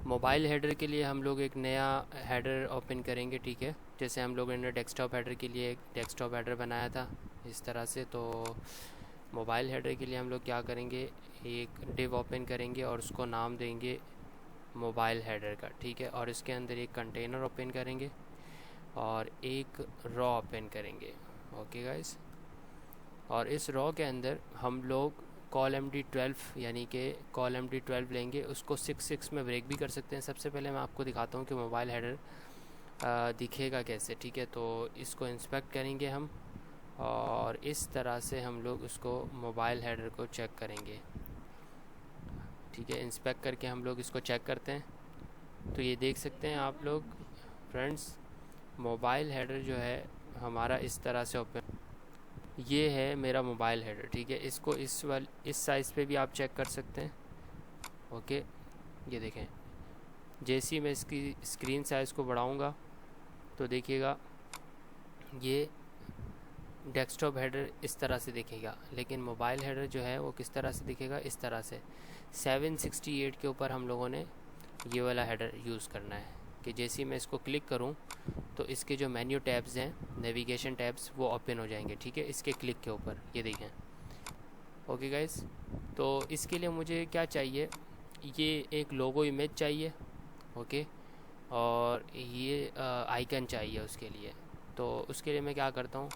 Mobile header के लिए हम लोग एक नया हेडर ओपन करेंगे, ठीक है। जैसे हम लोगों ने डेस्कटॉप हेडर के लिए एक डेस्कटॉप हेडर बनाया था इस तरह से, तो मोबाइल हेडर के लिए हम लोग क्या करेंगे, एक डिव ओपन करेंगे और उसको नाम देंगे मोबाइल हेडर का, ठीक है। और इसके अंदर एक कंटेनर ओपन करेंगे और एक रॉ ओपन करेंगे, ओके गाइस। और इस रॉ के अंदर हम लोग कॉल MD12 यानी कि कॉल MD12 लेंगे, उसको 6 में ब्रेक भी कर सकते हैं। सबसे पहले मैं आपको दिखाता हूँ कि मोबाइल हेडर दिखेगा कैसे, ठीक है। तो इसको इंस्पेक्ट करेंगे हम और इस तरह से हम लोग उसको मोबाइल हेडर को चेक करेंगे, ठीक है। इंस्पेक्ट करके हम लोग इसको चेक करते हैं। तो ये देख सकते हैं आप लोग फ्रेंड्स, मोबाइल हेडर जो है हमारा इस तरह से ओपन, ये है मेरा मोबाइल हेडर, ठीक है। इसको इस साइज़ पे भी आप चेक कर सकते हैं, ओके। ये देखें, जैसे ही मैं इसकी स्क्रीन साइज़ को बढ़ाऊंगा तो देखिएगा ये डेस्कटॉप हेडर इस तरह से दिखेगा, लेकिन मोबाइल हेडर जो है वो किस तरह से दिखेगा, इस तरह से 768 के ऊपर हम लोगों ने ये वाला हेडर यूज़ करना है कि जैसे ही मैं इसको क्लिक करूं तो इसके जो मेन्यू टैब्स हैं, नेविगेशन टैब्स, वो ओपन हो जाएंगे, ठीक है, इसके क्लिक के ऊपर, ये देखें, ओके गाइस। तो इसके लिए मुझे क्या चाहिए, ये एक लोगो इमेज चाहिए, ओके, और ये आइकन चाहिए उसके लिए। तो उसके लिए मैं क्या करता हूँ,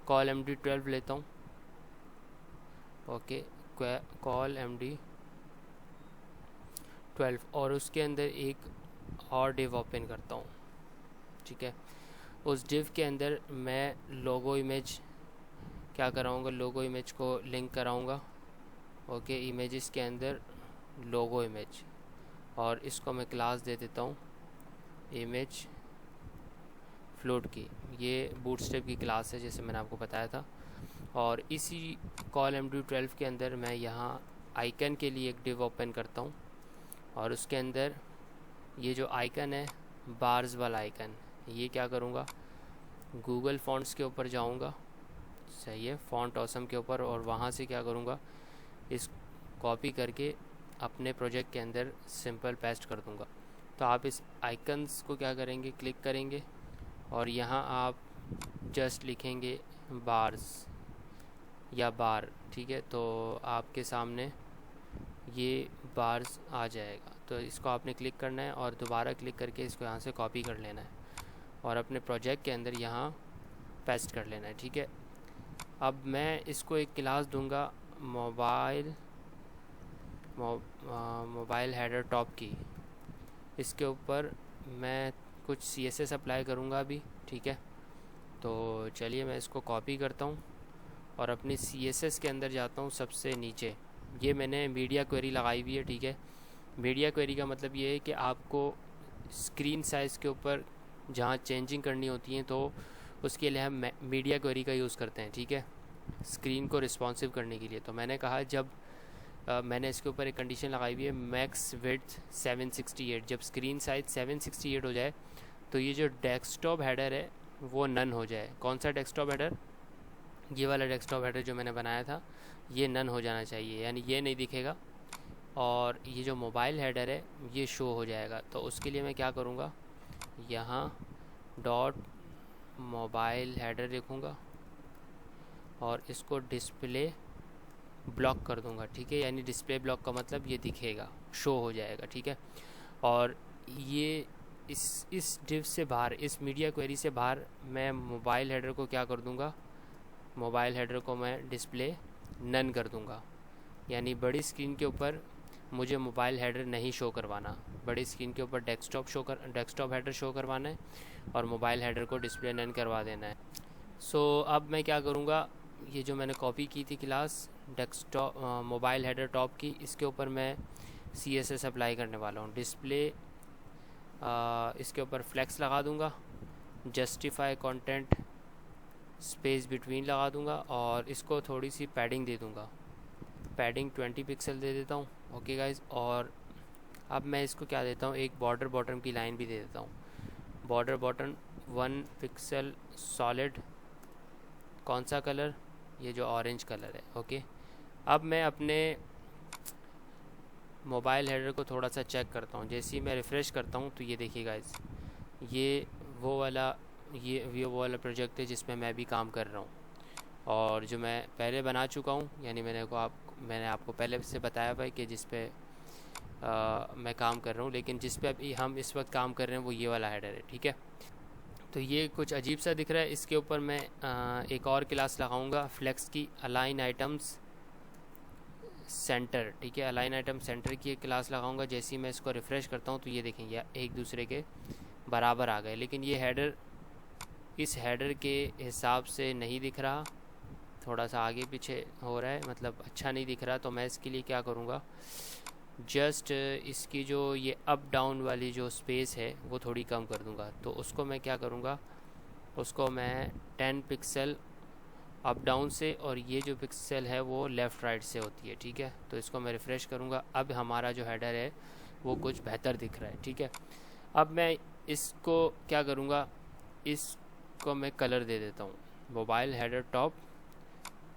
कॉल MD12 लेता हूँ, ओके, कॉल MD12, और उसके अंदर एक और डिव ओपन करता हूँ, ठीक है। उस डिव के अंदर मैं लोगो इमेज क्या कराऊँगा, लोगो इमेज को लिंक कराऊँगा, ओके, इमेजेस के अंदर लोगो इमेज, और इसको मैं क्लास दे देता हूँ इमेज फ्लोट की। ये बूटस्ट्रैप की क्लास है जैसे मैंने आपको बताया था। और इसी कॉल MD12 के अंदर मैं यहाँ आइकन के लिए एक डिव ओपन करता हूँ, और उसके अंदर ये जो आइकन है, बार्स वाला आइकन, ये क्या करूँगा, गूगल फॉन्ट्स के ऊपर जाऊँगा, सही है, फॉन्ट ऑसम के ऊपर, और वहाँ से क्या करूँगा, इस कॉपी करके अपने प्रोजेक्ट के अंदर सिंपल पेस्ट कर दूँगा। तो आप इस आइकन्स को क्या करेंगे, क्लिक करेंगे, और यहाँ आप जस्ट लिखेंगे बार्स या बार, ठीक है। तो आपके सामने ये बार्स आ जाएगा। तो इसको आपने क्लिक करना है और दोबारा क्लिक करके इसको यहाँ से कॉपी कर लेना है और अपने प्रोजेक्ट के अंदर यहाँ पेस्ट कर लेना है, ठीक है। अब मैं इसको एक क्लास दूंगा मोबाइल हेडर टॉप की। इसके ऊपर मैं कुछ CSS अप्लाई करूँगा अभी, ठीक है। तो चलिए मैं इसको कॉपी करता हूँ और अपनी CSS के अंदर जाता हूँ सबसे नीचे। ये मैंने मीडिया क्वेरी लगाई हुई है, ठीक है। मीडिया क्वेरी का मतलब ये है कि आपको स्क्रीन साइज़ के ऊपर जहाँ चेंजिंग करनी होती है तो उसके लिए हम मीडिया क्वेरी का यूज़ करते हैं, ठीक है, स्क्रीन को रिस्पॉन्सिव करने के लिए। तो मैंने कहा जब मैंने इसके ऊपर एक कंडीशन लगाई हुई है, मैक्स विड्थ 768, जब स्क्रीन साइज 768 हो जाए तो ये जो डेस्कटॉप हेडर है वो नन हो जाए। कौन सा डेस्कटॉप हेडर, ये वाला डेस्कटॉप हेडर जो मैंने बनाया था, ये नन हो जाना चाहिए, यानी ये नहीं दिखेगा, और ये जो मोबाइल हेडर है ये शो हो जाएगा। तो उसके लिए मैं क्या करूँगा, यहाँ डॉट मोबाइल हेडर लिखूँगा और इसको डिस्प्ले ब्लॉक कर दूंगा, ठीक है। यानी डिस्प्ले ब्लॉक का मतलब ये दिखेगा, शो हो जाएगा, ठीक है। और ये इस डिव से बाहर, इस मीडिया क्वेरी से बाहर मैं मोबाइल हेडर को क्या कर दूंगा, मोबाइल हेडर को मैं डिस्प्ले नन कर दूंगा। यानी बड़ी स्क्रीन के ऊपर मुझे मोबाइल हेडर नहीं शो करवाना, बड़ी स्क्रीन के ऊपर डेस्कटॉप हेडर शो करवाना है और मोबाइल हेडर को डिस्प्ले नन करवा देना है। सो अब मैं क्या करूँगा, ये जो मैंने कॉपी की थी class desktop mobile header top की, इसके ऊपर मैं CSS अप्लाई करने वाला हूँ। डिस्प्ले इसके ऊपर फ्लेक्स लगा दूँगा, जस्टिफाई कंटेंट स्पेस बिटवीन लगा दूँगा और इसको थोड़ी सी पैडिंग दे दूँगा, पैडिंग 20 पिक्सल दे देता हूँ, ओके गाइज। और अब मैं इसको क्या देता हूँ, एक बॉर्डर बॉटम की लाइन भी दे देता हूँ, बॉर्डर बॉटम 1 पिक्सल सॉलिड, कौन सा कलर, ये जो ऑरेंज कलर है, ओके। अब मैं अपने मोबाइल हेडर को थोड़ा सा चेक करता हूँ। जैसे ही मैं रिफ़्रेश करता हूँ तो ये देखिए गाइस, ये वो वाला वो वाला प्रोजेक्ट है जिसमें मैं भी काम कर रहा हूँ, और जो मैं पहले बना चुका हूँ, यानी मैंने आपको पहले से बताया भाई कि जिस पे मैं काम कर रहा हूँ, लेकिन जिस पे अभी हम इस वक्त काम कर रहे हैं वो ये वाला हेडर है, ठीक है। तो ये कुछ अजीब सा दिख रहा है। इसके ऊपर मैं एक और क्लास लगाऊंगा फ्लेक्स की, अलाइन आइटम्स सेंटर, ठीक है। अलाइन आइटम सेंटर की एक क्लास लगाऊंगा। जैसे ही मैं इसको रिफ़्रेश करता हूँ तो ये देखेंगे एक दूसरे के बराबर आ गए, लेकिन ये हेडर इस हेडर के हिसाब से नहीं दिख रहा, थोड़ा सा आगे पीछे हो रहा है, मतलब अच्छा नहीं दिख रहा। तो मैं इसके लिए क्या करूँगा, जस्ट इसकी जो ये अप डाउन वाली जो स्पेस है वो थोड़ी कम कर दूँगा। तो उसको मैं क्या करूँगा, उसको मैं 10 पिक्सल अप डाउन से, और ये जो पिक्सल है वो लेफ़्ट राइट से होती है, ठीक है। तो इसको मैं रिफ़्रेश करूँगा। अब हमारा जो हेडर है वो कुछ बेहतर दिख रहा है, ठीक है। अब मैं इसको क्या करूँगा, इसको मैं कलर दे देता हूँ, मोबाइल हेडर टॉप,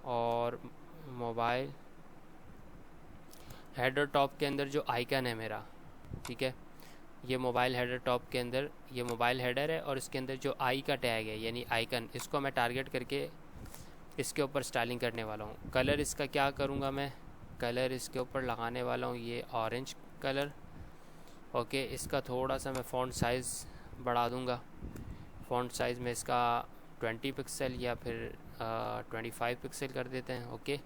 और मोबाइल हेडर टॉप के अंदर जो आइकन है मेरा, ठीक है, ये मोबाइल हेडर टॉप के अंदर ये मोबाइल हेडर है, और इसके अंदर जो आई का टैग है यानी आइकन, इसको मैं टारगेट करके इसके ऊपर स्टाइलिंग करने वाला हूँ। कलर इसका क्या करूँगा, मैं कलर इसके ऊपर लगाने वाला हूँ ये ऑरेंज कलर, ओके। इसका थोड़ा सा मैं फ़ॉन्ट साइज़ बढ़ा दूँगा। फ़ॉन्ट साइज़ में इसका 20 पिक्सल या फिर 25 पिक्सल कर देते हैं, ओके।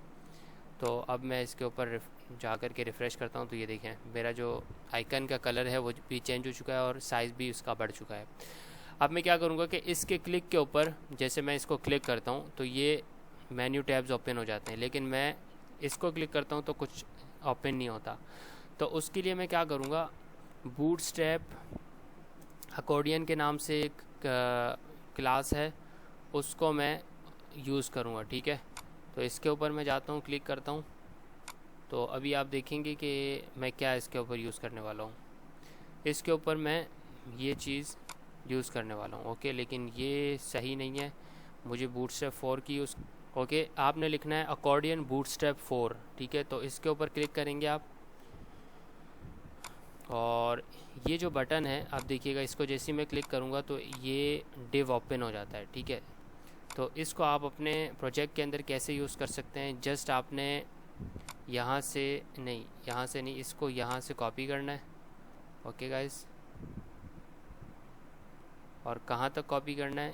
तो अब मैं इसके ऊपर जा कर के रिफ़्रेश करता हूँ तो ये देखें मेरा जो आइकन का कलर है वो भी चेंज हो चुका है और साइज़ भी उसका बढ़ चुका है। अब मैं क्या करूँगा कि इसके क्लिक के ऊपर, जैसे मैं इसको क्लिक करता हूँ तो ये मेन्यू टैब्स ओपन हो जाते हैं, लेकिन मैं इसको क्लिक करता हूँ तो कुछ ओपन नहीं होता। तो उसके लिए मैं क्या करूँगा, बूटस्ट्रैप अकॉर्डियन के नाम से एक क्लास है, उसको मैं यूज़ करूँगा, ठीक है। तो इसके ऊपर मैं जाता हूँ, क्लिक करता हूँ, तो अभी आप देखेंगे कि मैं क्या इसके ऊपर यूज़ करने वाला हूँ। इसके ऊपर मैं ये चीज़ यूज़ करने वाला हूँ, ओके। लेकिन ये सही नहीं है, मुझे बूटस्ट्रैप 4 की यूज़, ओके। आपने लिखना है अकॉर्डियन बूटस्ट्रैप 4, ठीक है। तो इसके ऊपर क्लिक करेंगे आप, और ये जो बटन है आप देखिएगा, इसको जैसे ही मैं क्लिक करूँगा तो ये डिव ओपन हो जाता है, ठीक है। तो इसको आप अपने प्रोजेक्ट के अंदर कैसे यूज़ कर सकते हैं, जस्ट आपने यहाँ से नहीं, इसको यहाँ से कॉपी करना है, ओके गाइस। और कहाँ तक कॉपी करना है,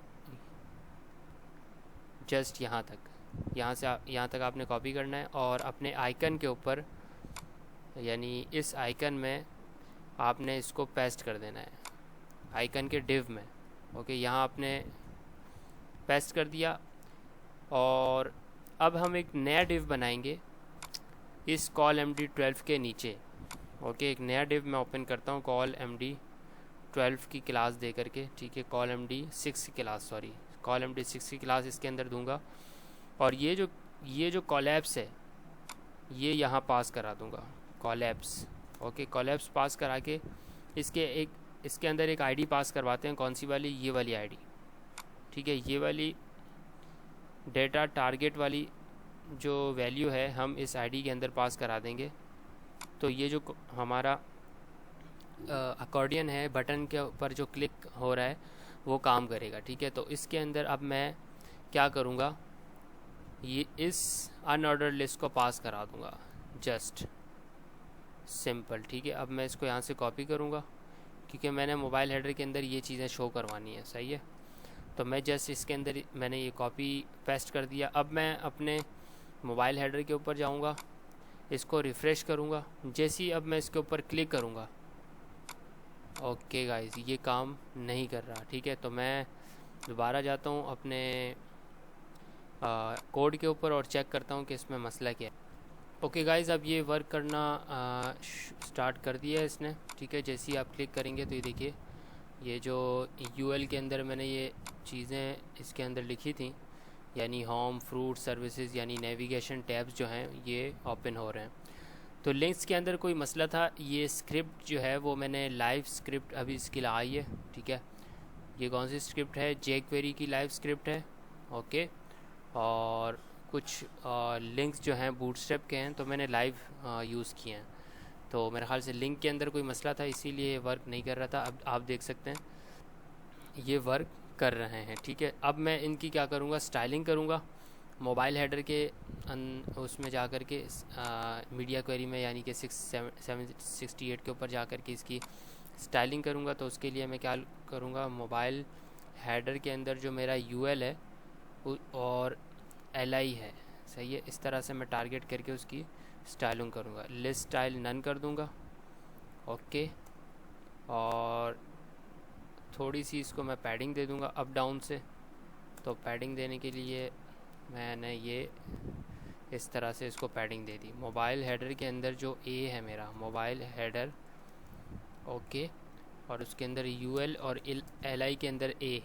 जस्ट यहाँ तक, यहाँ तक आपने कॉपी करना है, और अपने आइकन के ऊपर यानी इस आइकन में आपने इसको पेस्ट कर देना है, आइकन के डिव में, ओके। यहाँ आपने पेस्ट कर दिया, और अब हम एक नया डिव बनाएंगे इस कॉल MD12 के नीचे, ओके। एक नया डिव मैं ओपन करता हूँ कॉल MD12 की क्लास दे करके, ठीक है। कॉल MD6 की क्लास, कॉल MD6 की क्लास इसके अंदर दूंगा, और ये जो कॉलैप्स है ये यहाँ पास करा दूंगा, कॉलैप्स, ओके। कॉलैप्स पास करा के इसके अंदर एक आईडी पास करवाते हैं, कौन सी वाली, ये वाली आईडी, ठीक है। ये वाली डेटा टारगेट वाली जो वैल्यू है हम इस आईडी के अंदर पास करा देंगे। तो ये जो हमारा अकॉर्डियन है, बटन के ऊपर जो क्लिक हो रहा है वो काम करेगा, ठीक है। तो इसके अंदर अब मैं क्या करूँगा, ये इस अनऑर्डर लिस्ट को पास करा दूँगा, जस्ट सिंपल, ठीक है। अब मैं इसको यहाँ से कॉपी करूँगा क्योंकि मैंने मोबाइल हेडर के अंदर ये चीज़ें शो करवानी है, सही है। तो मैं जस्ट इसके अंदर मैंने ये कॉपी पेस्ट कर दिया। अब मैं अपने मोबाइल हेडर के ऊपर जाऊँगा, इसको रिफ़्रेश करूँगा। जैसे ही अब मैं इसके ऊपर क्लिक करूँगा, ओके गाइस, ये काम नहीं कर रहा, ठीक है। तो मैं दोबारा जाता हूँ अपने कोड के ऊपर और चेक करता हूँ कि इसमें मसला क्या है। ओके गाइस, अब ये वर्क करना स्टार्ट कर दिया है इसने, ठीक है। जैसे ही आप क्लिक करेंगे तो ये देखिए, ये जो UL के अंदर मैंने ये चीज़ें इसके अंदर लिखी थी, यानी होम, फ्रूट, सर्विसेज, यानी नेविगेशन टैब्स जो हैं ये ओपन हो रहे हैं। तो लिंक्स के अंदर कोई मसला था, ये स्क्रिप्ट जो है वो मैंने लाइव स्क्रिप्ट अभी इसकी लगाई है, ठीक है। ये कौन सी स्क्रिप्ट है, jQuery की लाइव स्क्रिप्ट है, ओके। और कुछ लिंक्स जो हैं बूटस्ट्रैप के हैं, तो मैंने लाइव यूज़ किए हैं। तो मेरे ख्याल से लिंक के अंदर कोई मसला था, इसीलिए वर्क नहीं कर रहा था। अब आप देख सकते हैं ये वर्क कर रहे हैं, ठीक है। अब मैं इनकी क्या करूँगा, स्टाइलिंग करूँगा। मोबाइल हेडर के उसमें जा कर के मीडिया क्वेरी में, यानी कि 768 के ऊपर जा कर के इसकी स्टाइलिंग करूँगा। तो उसके लिए मैं क्या करूँगा, मोबाइल हेडर के अंदर जो मेरा यूएल है और एलआई है, सही है, इस तरह से मैं टारगेट करके उसकी स्टाइलिंग करूँगा। लिस्ट स्टाइल नन कर दूँगा, ओके। और थोड़ी सी इसको मैं पैडिंग दे दूँगा अप डाउन से। तो पैडिंग देने के लिए मैंने ये इस तरह से इसको पैडिंग दे दी। मोबाइल हेडर के अंदर जो ए है मेरा मोबाइल हेडर, ओके, और उसके अंदर यूएल और एलआई के अंदर ए,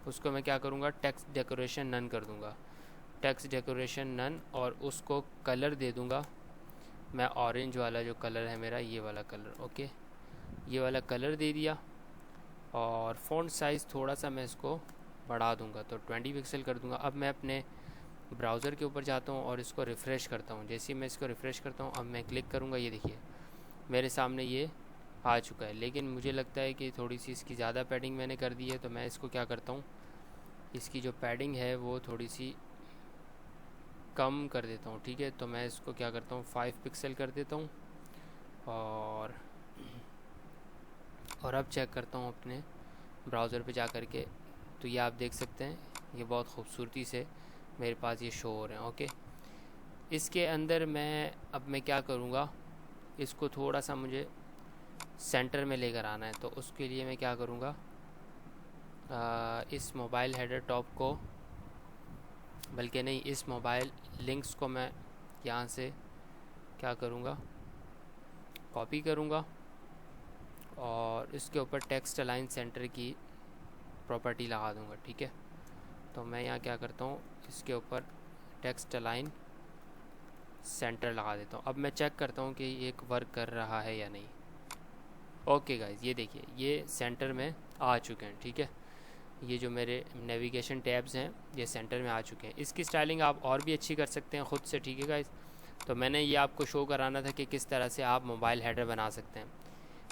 उसको मैं क्या करूँगा, टेक्स्ट डेकोरेशन नन कर दूँगा। टेक्स्ट डेकोरेशन नन, और उसको कलर दे दूँगा मैं ऑरेंज वाला जो कलर है मेरा, ये वाला कलर, ओके, ये वाला कलर दे दिया। और फ़ॉन्ट साइज़ थोड़ा सा मैं इसको बढ़ा दूँगा, तो 20 पिक्सल कर दूँगा। अब मैं अपने ब्राउज़र के ऊपर जाता हूँ और इसको रिफ़्रेश करता हूँ। जैसे ही मैं इसको रिफ़्रेश करता हूँ, अब मैं क्लिक करूँगा, ये देखिए मेरे सामने ये आ चुका है। लेकिन मुझे लगता है कि थोड़ी सी इसकी ज़्यादा पैडिंग मैंने कर दी है, तो मैं इसको क्या करता हूँ, इसकी जो पैडिंग है वो थोड़ी सी कम कर देता हूँ, ठीक है। तो मैं इसको क्या करता हूँ, 5 पिक्सल कर देता हूँ। और अब चेक करता हूँ अपने ब्राउज़र पे जा कर के, तो ये आप देख सकते हैं ये बहुत खूबसूरती से मेरे पास ये शो हो रहे हैं, ओके। इसके अंदर मैं क्या करूँगा, इसको थोड़ा सा मुझे सेंटर में लेकर आना है। तो उसके लिए मैं क्या करूँगा, इस मोबाइल हेडर टॉप को, बल्कि नहीं, इस मोबाइल लिंक्स को मैं यहाँ से क्या करूँगा, कॉपी करूँगा और इसके ऊपर टेक्स्ट अलाइन सेंटर की प्रॉपर्टी लगा दूँगा, ठीक है। तो मैं यहाँ क्या करता हूँ, इसके ऊपर टेक्स्ट अलाइन सेंटर लगा देता हूँ। अब मैं चेक करता हूँ कि ये वर्क कर रहा है या नहीं। ओके गाइस, ये देखिए ये सेंटर में आ चुके हैं, ठीक है। ये जो मेरे नेविगेशन टैब्स हैं ये सेंटर में आ चुके हैं। इसकी स्टाइलिंग आप और भी अच्छी कर सकते हैं ख़ुद से, ठीक है गाइस। तो मैंने ये आपको शो कराना था कि किस तरह से आप मोबाइल हेडर बना सकते हैं।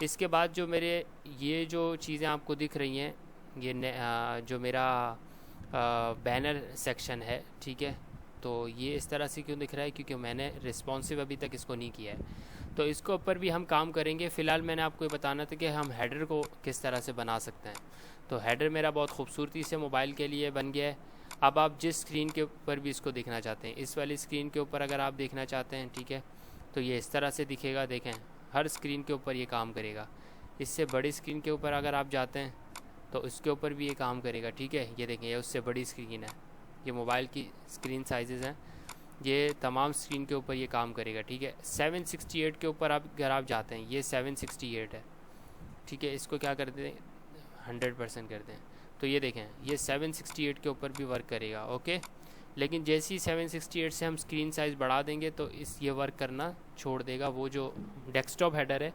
इसके बाद जो मेरे ये जो चीज़ें आपको दिख रही हैं, ये जो मेरा बैनर सेक्शन है, ठीक है। तो ये इस तरह से क्यों दिख रहा है, क्योंकि मैंने रिस्पॉन्सिव अभी तक इसको नहीं किया है। तो इसके ऊपर भी हम काम करेंगे। फ़िलहाल मैंने आपको ये बताना था कि हम हेडर को किस तरह से बना सकते हैं। तो हेडर मेरा बहुत खूबसूरती से मोबाइल के लिए बन गया है। अब आप जिस स्क्रीन के ऊपर भी इसको देखना चाहते हैं, इस वाली स्क्रीन के ऊपर अगर आप देखना चाहते हैं, ठीक है, तो ये इस तरह से दिखेगा। देखें, हर स्क्रीन के ऊपर ये काम करेगा। इससे बड़ी स्क्रीन के ऊपर अगर आप जाते हैं तो इसके ऊपर भी ये काम करेगा, ठीक है। ये देखें, ये उससे बड़ी स्क्रीन है, ये मोबाइल की स्क्रीन साइजेज़ हैं, ये तमाम स्क्रीन के ऊपर ये काम करेगा, ठीक है। 768 के ऊपर अगर आप जाते हैं, ये 768 है, ठीक है। इसको क्या करते हैं, 100% करते हैं, तो ये देखें ये 768 के ऊपर भी वर्क करेगा, ओके। लेकिन जैसे ही 768 से हम स्क्रीन साइज़ बढ़ा देंगे तो ये वर्क करना छोड़ देगा। वो जो डेस्कटॉप हेडर है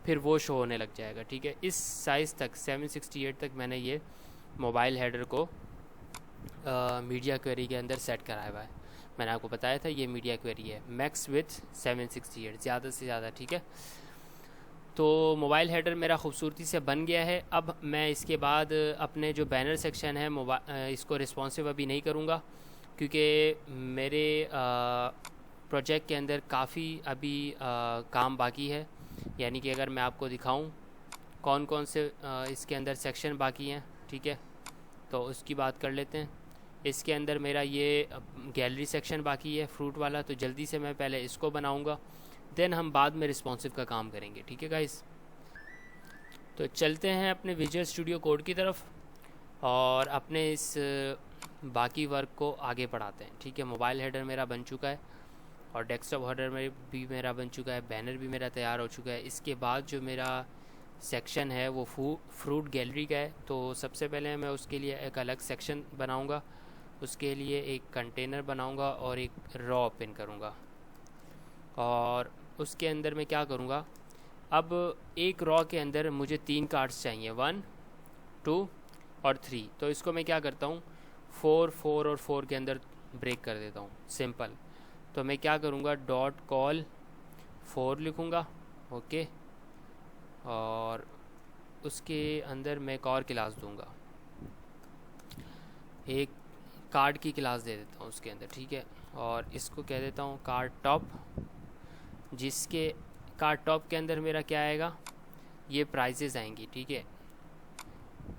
फिर वो शो होने लग जाएगा, ठीक है। इस साइज़ तक 768 तक मैंने ये मोबाइल हेडर को मीडिया क्वेरी के अंदर सेट कराया हुआ है। मैंने आपको बताया था ये मीडिया क्वेरी है, मैक्स विथ 768, ज़्यादा से ज़्यादा, ठीक है। तो मोबाइल हेडर मेरा खूबसूरती से बन गया है। अब मैं इसके बाद अपने जो बैनर सेक्शन है इसको रिस्पॉन्सिव अभी नहीं करूँगा, क्योंकि मेरे प्रोजेक्ट के अंदर काफ़ी अभी काम बाकी है। यानी कि अगर मैं आपको दिखाऊं कौन कौन से इसके अंदर सेक्शन बाकी हैं, ठीक है, तो उसकी बात कर लेते हैं। इसके अंदर मेरा ये गैलरी सेक्शन बाकी है, फ्रूट वाला, तो जल्दी से मैं पहले इसको बनाऊंगा, देन हम बाद में रिस्पॉन्सिव का काम करेंगे, ठीक है गाइस। तो चलते हैं अपने विजुअल स्टूडियो कोड की तरफ और अपने इस बाकी वर्क को आगे बढ़ाते हैं, ठीक है। मोबाइल हेडर मेरा बन चुका है और डेस्कटॉप हेडर में भी मेरा बन चुका है, बैनर भी मेरा तैयार हो चुका है। इसके बाद जो मेरा सेक्शन है वो फ्रूट गैलरी का है। तो सबसे पहले मैं उसके लिए एक अलग सेक्शन बनाऊंगा, उसके लिए एक कंटेनर बनाऊंगा और एक रॉ ओपन करूंगा। और उसके अंदर मैं क्या करूंगा, अब एक रॉ के अंदर मुझे 3 कार्ड्स चाहिए, 1, 2 और 3। तो इसको मैं क्या करता हूँ, 4, 4 और 4 के अंदर ब्रेक कर देता हूँ, सिंपल। तो मैं क्या करूँगा, डॉट कॉल 4 लिखूँगा, ओके। और उसके अंदर मैं एक और क्लास दूंगा, एक कार्ड की क्लास दे देता हूँ उसके अंदर, ठीक है। और इसको कह देता हूँ कार्ड टॉप, जिसके कार्ड टॉप के अंदर मेरा क्या आएगा, ये प्राइजेज़ आएंगी, ठीक है।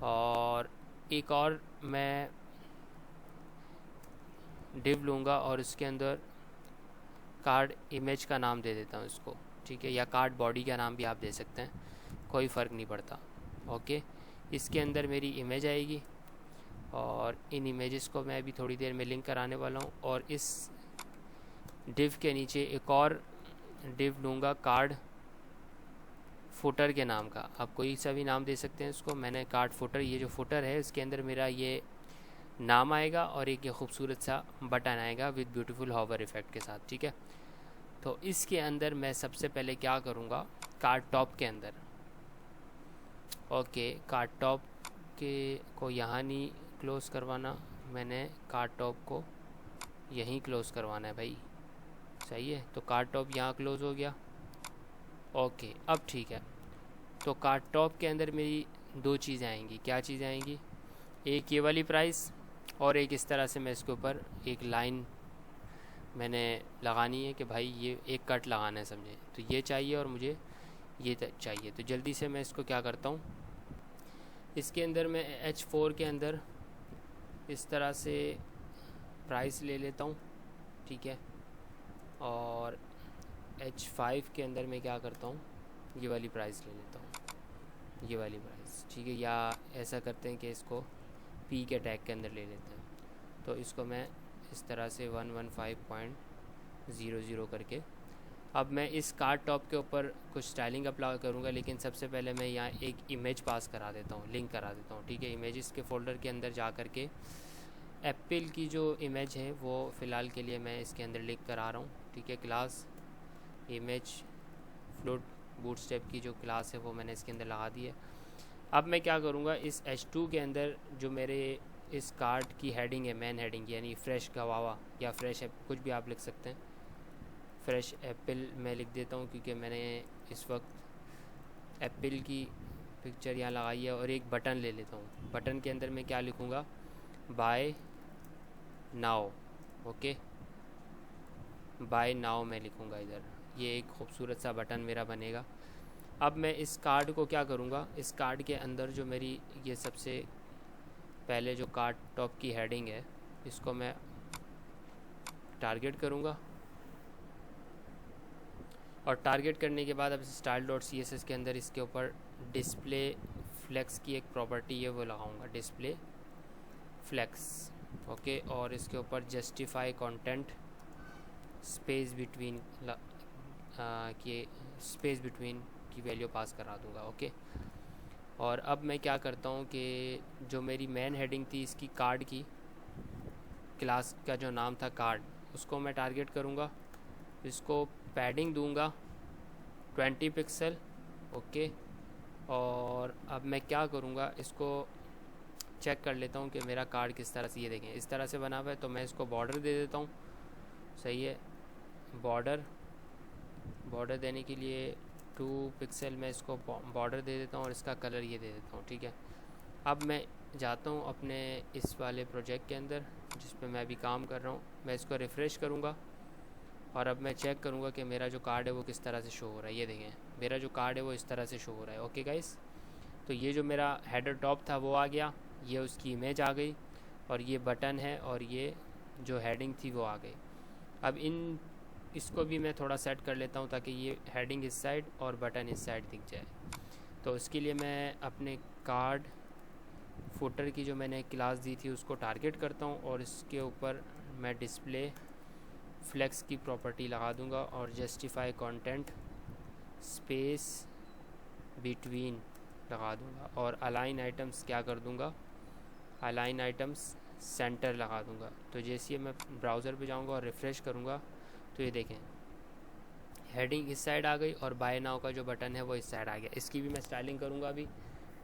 और एक और मैं डिव लूँगा और इसके अंदर कार्ड इमेज का नाम दे देता हूँ इसको, ठीक है, या कार्ड बॉडी का नाम भी आप दे सकते हैं, कोई फ़र्क नहीं पड़ता। ओके, इसके अंदर मेरी इमेज आएगी और इन इमेजेस को मैं अभी थोड़ी देर में लिंक कराने वाला हूँ। और इस डिव के नीचे एक और डिव लूँगा कार्ड फुटर के नाम का, आप कोई सा भी नाम दे सकते हैं इसको। मैंने कार्ड फुटर, ये जो फुटर है इसके अंदर मेरा ये नाम आएगा और एक ये खूबसूरत सा बटन आएगा विद ब्यूटीफुल हॉवर इफ़ेक्ट के साथ, ठीक है। तो इसके अंदर मैं सबसे पहले क्या करूँगा, कार्ड टॉप के अंदर, ओके, कार्ड टॉप के को यहाँ नहीं क्लोज़ करवाना, मैंने कार्ड टॉप को यहीं क्लोज़ करवाना है भाई, सही है। तो कार्ड टॉप यहाँ क्लोज़ हो गया, ओके। अब ठीक है, तो कार्ड टॉप के अंदर मेरी दो चीज़ें आएंगी, क्या चीज़ें आएंगी, एक ये वाली प्राइस और एक इस तरह से मैं इसके ऊपर एक लाइन मैंने लगानी है कि भाई ये एक कट लगाना है, समझे। तो ये चाहिए और मुझे ये चाहिए, तो जल्दी से मैं इसको क्या करता हूँ, इसके अंदर मैं H4 के अंदर इस तरह से प्राइस ले लेता हूँ, ठीक है। और H5 के अंदर मैं क्या करता हूँ, ये वाली प्राइस ले लेता हूँ, ये वाली प्राइस, ठीक है। या ऐसा करते हैं कि इसको P के टैग के अंदर ले लेते हैं, तो इसको मैं इस तरह से 115.00 करके, अब मैं इस कार्ड टॉप के ऊपर कुछ स्टाइलिंग अप्लाई करूँगा, लेकिन सबसे पहले मैं यहाँ एक इमेज पास करा देता हूँ, लिंक करा देता हूँ, ठीक है। इमेजेस के फ़ोल्डर के अंदर जा कर के एप्पल की जो इमेज है वो फ़िलहाल के लिए मैं इसके अंदर लिंक करा रहा हूँ, ठीक है। क्लास इमेज फ्लोट बूटस्ट्रैप की जो क्लास है वो मैंने इसके अंदर लगा दी है। अब मैं क्या करूँगा, इस H2 के अंदर जो मेरे इस कार्ड की हेडिंग है, मेन हेडिंग, यानी फ्रेश गवावा या फ्रेश कुछ भी आप लिख सकते हैं, फ्रेश एप्पल मैं लिख देता हूँ क्योंकि मैंने इस वक्त एप्पल की पिक्चर यहाँ लगाई है। और एक बटन ले लेता हूँ, बटन के अंदर मैं क्या लिखूँगा, by now, okay, by now मैं लिखूँगा इधर, ये एक खूबसूरत सा बटन मेरा बनेगा। अब मैं इस कार्ड को क्या करूँगा, इस कार्ड के अंदर जो मेरी ये सबसे पहले जो कार्ड टॉप की हेडिंग है इसको मैं टारगेट करूँगा, और टारगेट करने के बाद अब style.css के अंदर इसके ऊपर डिस्प्ले फ्लेक्स की एक प्रॉपर्टी है वो लगाऊंगा, डिस्प्ले फ्लेक्स, ओके। और इसके ऊपर जस्टिफाई कंटेंट स्पेस बिटवीन के स्पेस बिटवीन की वैल्यू पास करा दूंगा, ओके। और अब मैं क्या करता हूँ कि जो मेरी मेन हेडिंग थी इसकी कार्ड की क्लास का जो नाम था कार्ड, उसको मैं टारगेट करूँगा, इसको पैडिंग दूंगा 20 पिक्सल, ओके। और अब मैं क्या करूँगा, इसको चेक कर लेता हूँ कि मेरा कार्ड किस तरह से, ये देखें इस तरह से बना हुआ है, तो मैं इसको बॉर्डर दे देता हूँ, सही है। बॉर्डर देने के लिए 2 पिक्सल मैं इसको बॉर्डर दे देता हूँ और इसका कलर ये दे देता हूँ, ठीक है। अब मैं जाता हूँ अपने इस वाले प्रोजेक्ट के अंदर जिस पे मैं अभी काम कर रहा हूँ, मैं इसको रिफ़्रेश करूँगा और अब मैं चेक करूँगा कि मेरा जो कार्ड है वो किस तरह से शो हो रहा है। ये देखें मेरा जो कार्ड है वो इस तरह से शो हो रहा है, ओके गाइस। तो ये जो मेरा हेडर टॉप था वो आ गया, ये उसकी इमेज आ गई, और ये बटन है और ये जो हेडिंग थी वो आ गई। अब इसको भी मैं थोड़ा सेट कर लेता हूँ ताकि ये हेडिंग इस साइड और बटन इस साइड दिख जाए। तो इसके लिए मैं अपने कार्ड फुटर की जो मैंने क्लास दी थी उसको टारगेट करता हूँ और इसके ऊपर मैं डिस्प्ले फ्लेक्स की प्रॉपर्टी लगा दूंगा और जस्टिफाई कंटेंट स्पेस बिटवीन लगा दूंगा, और अलाइन आइटम्स क्या कर दूंगा, अलाइन आइटम्स सेंटर लगा दूंगा। तो जैसे ही मैं ब्राउज़र पे जाऊंगा और रिफ़्रेश करूंगा तो ये देखें हेडिंग इस साइड आ गई और बाय नाउ का जो बटन है वो इस साइड आ गया। इसकी भी मैं स्टाइलिंग करूंगा। अभी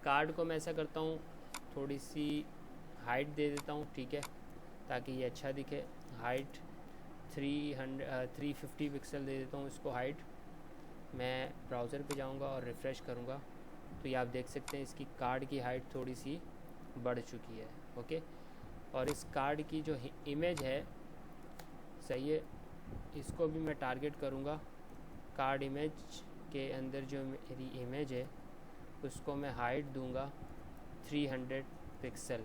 कार्ड को मैं ऐसा करता हूँ, थोड़ी सी हाइट दे देता हूँ, ठीक है, ताकि ये अच्छा दिखे। हाइट 350 पिक्सल दे देता हूँ इसको हाइट, मैं ब्राउज़र पे जाऊंगा और रिफ़्रेश करूंगा तो ये आप देख सकते हैं इसकी कार्ड की हाइट थोड़ी सी बढ़ चुकी है। ओके, और इस कार्ड की जो इमेज है, सही है, इसको भी मैं टारगेट करूंगा। कार्ड इमेज के अंदर जो मेरी इमेज है उसको मैं हाइट दूंगा 300 पिक्सल,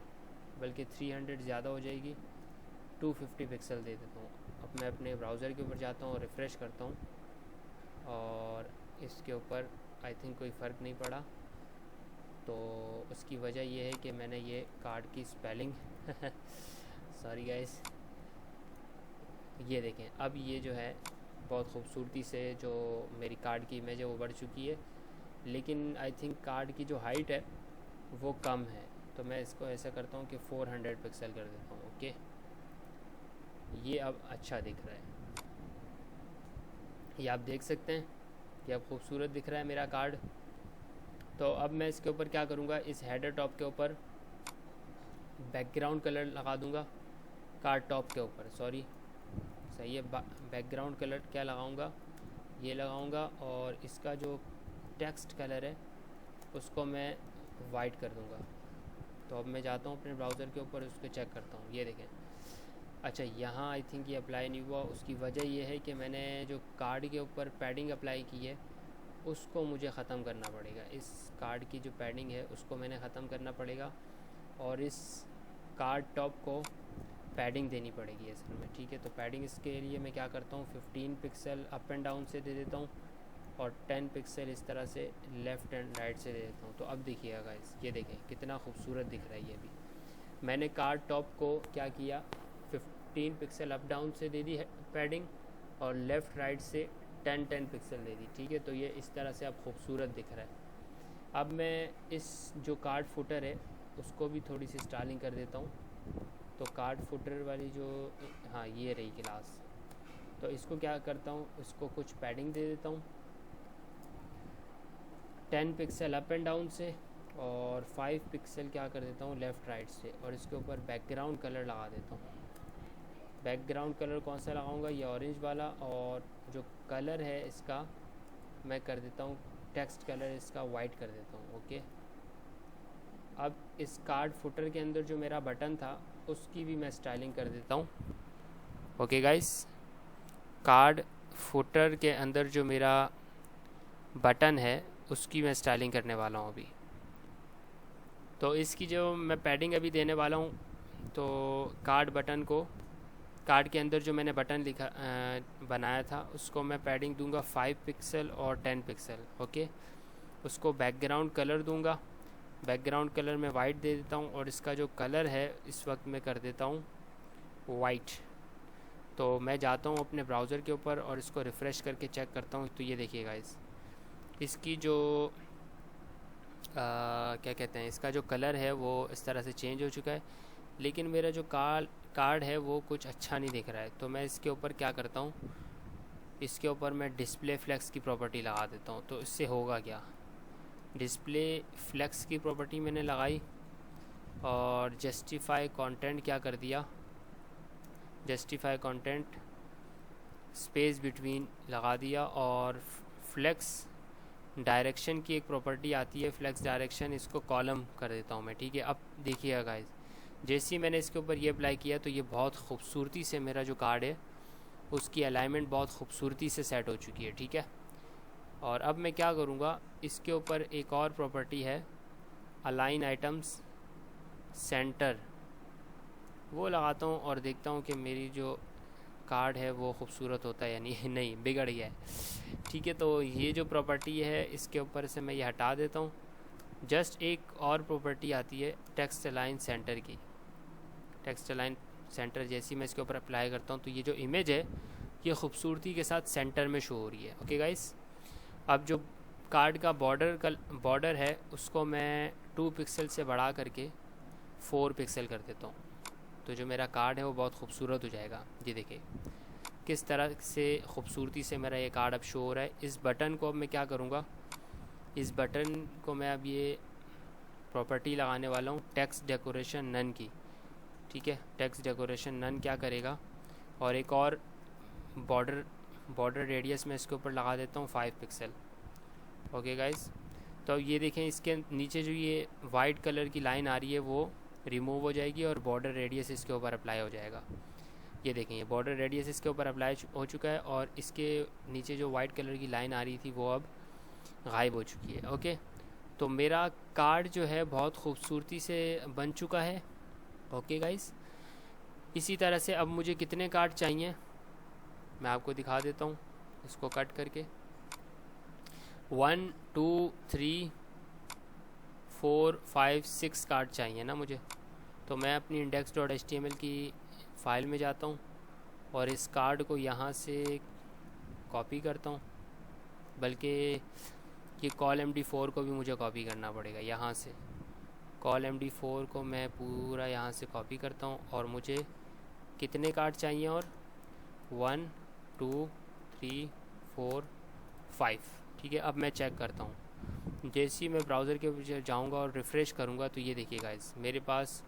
बल्कि 300 ज़्यादा हो जाएगी, 250 पिक्सल दे देता हूँ। अब मैं अपने ब्राउज़र के ऊपर जाता हूँ और रिफ़्रेश करता हूँ और इसके ऊपर आई थिंक कोई फ़र्क नहीं पड़ा। तो उसकी वजह यह है कि मैंने ये कार्ड की स्पेलिंग सॉरी गाइस, ये देखें अब ये जो है बहुत खूबसूरती से जो मेरी कार्ड की इमेज है वो बढ़ चुकी है, लेकिन आई थिंक कार्ड की जो हाइट है वो कम है। तो मैं इसको ऐसा करता हूँ कि 400 पिक्सल कर देता हूँ। ओके, ये अब अच्छा दिख रहा है, ये आप देख सकते हैं कि अब खूबसूरत दिख रहा है मेरा कार्ड। तो अब मैं इसके ऊपर क्या करूँगा, इस हेडर टॉप के ऊपर बैकग्राउंड कलर लगा दूँगा, कार्ड टॉप के ऊपर, सॉरी सही है, बैकग्राउंड कलर क्या लगाऊंगा, ये लगाऊंगा, और इसका जो टेक्स्ट कलर है उसको मैं वाइट कर दूंगा। तो अब मैं जाता हूँ अपने ब्राउज़र के ऊपर, उसको चेक करता हूँ, ये देखें। अच्छा, यहाँ आई थिंक ये अप्लाई नहीं हुआ, उसकी वजह ये है कि मैंने जो कार्ड के ऊपर पैडिंग अप्लाई की है उसको मुझे ख़त्म करना पड़ेगा। इस कार्ड की जो पैडिंग है उसको मैंने ख़त्म करना पड़ेगा और इस कार्ड टॉप को पैडिंग देनी पड़ेगी असल में। ठीक है, तो पैडिंग इसके लिए मैं क्या करता हूँ, 15 पिक्सल अप एंड डाउन से दे देता हूँ और 10 पिक्सल इस तरह से लेफ़्ट एंड राइट से दे देता हूँ। तो अब देखिएगा गाइस, ये देखें कितना खूबसूरत दिख रहा है। ये भी मैंने कार्ड टॉप को क्या किया, 15 पिक्सल अप डाउन से दे दी है पैडिंग और लेफ़्ट राइट से 10 पिक्सल दे दी। ठीक है, तो ये इस तरह से अब खूबसूरत दिख रहा है। अब मैं इस जो कार्ड फुटर है उसको भी थोड़ी सी स्टाइलिंग कर देता हूँ। तो कार्ड फुटर वाली जो, हाँ ये रही क्लास, तो इसको क्या करता हूँ, इसको कुछ पैडिंग दे देता हूँ 10 पिक्सल अप एंड डाउन से और 5 पिक्सल क्या कर देता हूँ लेफ़्ट राइट से, और इसके ऊपर बैकग्राउंड कलर लगा देता हूँ। बैकग्राउंड कलर कौन सा लगाऊंगा, ये ऑरेंज वाला, और जो कलर है इसका मैं कर देता हूँ, टेक्स्ट कलर इसका वाइट कर देता हूँ। ओके, अब इस कार्ड फुटर के अंदर जो मेरा बटन था उसकी भी मैं स्टाइलिंग कर देता हूँ। ओके गाइस, कार्ड फुटर के अंदर जो मेरा बटन है उसकी मैं स्टाइलिंग करने वाला हूँ अभी। तो इसकी जो मैं पैडिंग अभी देने वाला हूँ, तो कार्ड बटन को, कार्ड के अंदर जो मैंने बटन लिखा बनाया था उसको मैं पैडिंग दूंगा 5 पिक्सल और 10 पिक्सल। ओके, उसको बैकग्राउंड कलर दूंगा, बैकग्राउंड कलर में वाइट दे देता हूँ और इसका जो कलर है इस वक्त मैं कर देता हूँ वाइट। तो मैं जाता हूँ अपने ब्राउज़र के ऊपर और इसको रिफ़्रेश करके चेक करता हूँ। तो ये देखिएगा इसकी जो क्या कहते हैं, इसका जो कलर है वो इस तरह से चेंज हो चुका है, लेकिन मेरा जो कार्ड है वो कुछ अच्छा नहीं दिख रहा है। तो मैं इसके ऊपर क्या करता हूँ, इसके ऊपर मैं डिस्प्ले फ्लेक्स की प्रॉपर्टी लगा देता हूँ। तो इससे होगा क्या, डिस्प्ले फ्लेक्स की प्रॉपर्टी मैंने लगाई और जस्टिफाई कंटेंट क्या कर दिया, जस्टिफाई कंटेंट स्पेस बिटवीन लगा दिया, और फ्लेक्स डायरेक्शन की एक प्रॉपर्टी आती है फ्लेक्स डायरेक्शन, इसको कॉलम कर देता हूँ मैं। ठीक है, अब देखिएगा गाइस, जैसे ही मैंने इसके ऊपर ये अप्लाई किया तो ये बहुत खूबसूरती से मेरा जो कार्ड है उसकी अलाइनमेंट बहुत खूबसूरती से सेट हो चुकी है। ठीक है, और अब मैं क्या करूँगा, इसके ऊपर एक और प्रॉपर्टी है अलाइन आइटम्स सेंटर, वो लगाता हूँ और देखता हूँ कि मेरी जो कार्ड है वो खूबसूरत होता है या नहीं बिगड़ गया है। ठीक है, तो ये जो प्रॉपर्टी है इसके ऊपर से मैं ये हटा देता हूँ। जस्ट एक और प्रॉपर्टी आती है टेक्स्ट अलाइन सेंटर की, टेक्स्ट अलाइन सेंटर जैसी मैं इसके ऊपर अप्लाई करता हूँ तो ये जो इमेज है ये खूबसूरती के साथ सेंटर में शो हो रही है। ओके गाइस, अब जो कार्ड का बॉर्डर है उसको मैं 2 पिक्सल से बढ़ा करके 4 पिक्सल कर देता हूँ। तो जो मेरा कार्ड है वो बहुत खूबसूरत हो जाएगा। ये देखिए किस तरह से खूबसूरती से मेरा ये कार्ड अब शो हो रहा है। इस बटन को अब मैं क्या करूँगा, इस बटन को मैं अब ये प्रॉपर्टी लगाने वाला हूँ टेक्स्ट डेकोरेशन नन की। ठीक है, टेक्स्ट डेकोरेशन नन क्या करेगा, और एक और बॉर्डर बॉर्डर रेडियस मैं इसके ऊपर लगा देता हूँ 5 पिक्सल। ओके गाइस, तो अब ये देखें इसके नीचे जो ये वाइट कलर की लाइन आ रही है वो रिमूव हो जाएगी और बॉर्डर रेडियस इसके ऊपर अप्लाई हो जाएगा। ये देखें ये बॉर्डर रेडियस इसके ऊपर अप्लाई हो चुका है और इसके नीचे जो वाइट कलर की लाइन आ रही थी वो अब गायब हो चुकी है। ओके, तो मेरा कार्ड जो है बहुत खूबसूरती से बन चुका है। ओके गाइस, इसी तरह से अब मुझे कितने कार्ड चाहिए मैं आपको दिखा देता हूँ इसको कट करके। 1 2 3 4 5 6 कार्ड चाहिए ना मुझे। तो मैं अपनी index.html की फ़ाइल में जाता हूँ और इस कार्ड को यहाँ से कॉपी करता हूँ, बल्कि ये कॉल md4 को भी मुझे कॉपी करना पड़ेगा। यहाँ से कॉल md4 को मैं पूरा यहाँ से कॉपी करता हूँ और मुझे कितने कार्ड चाहिए और 1 2 3 4 5। ठीक है, अब मैं चेक करता हूँ। जैसे ही मैं ब्राउज़र के ऊपर जाऊँगा और रिफ़्रेश करूँगा तो ये देखिए गाइस मेरे पास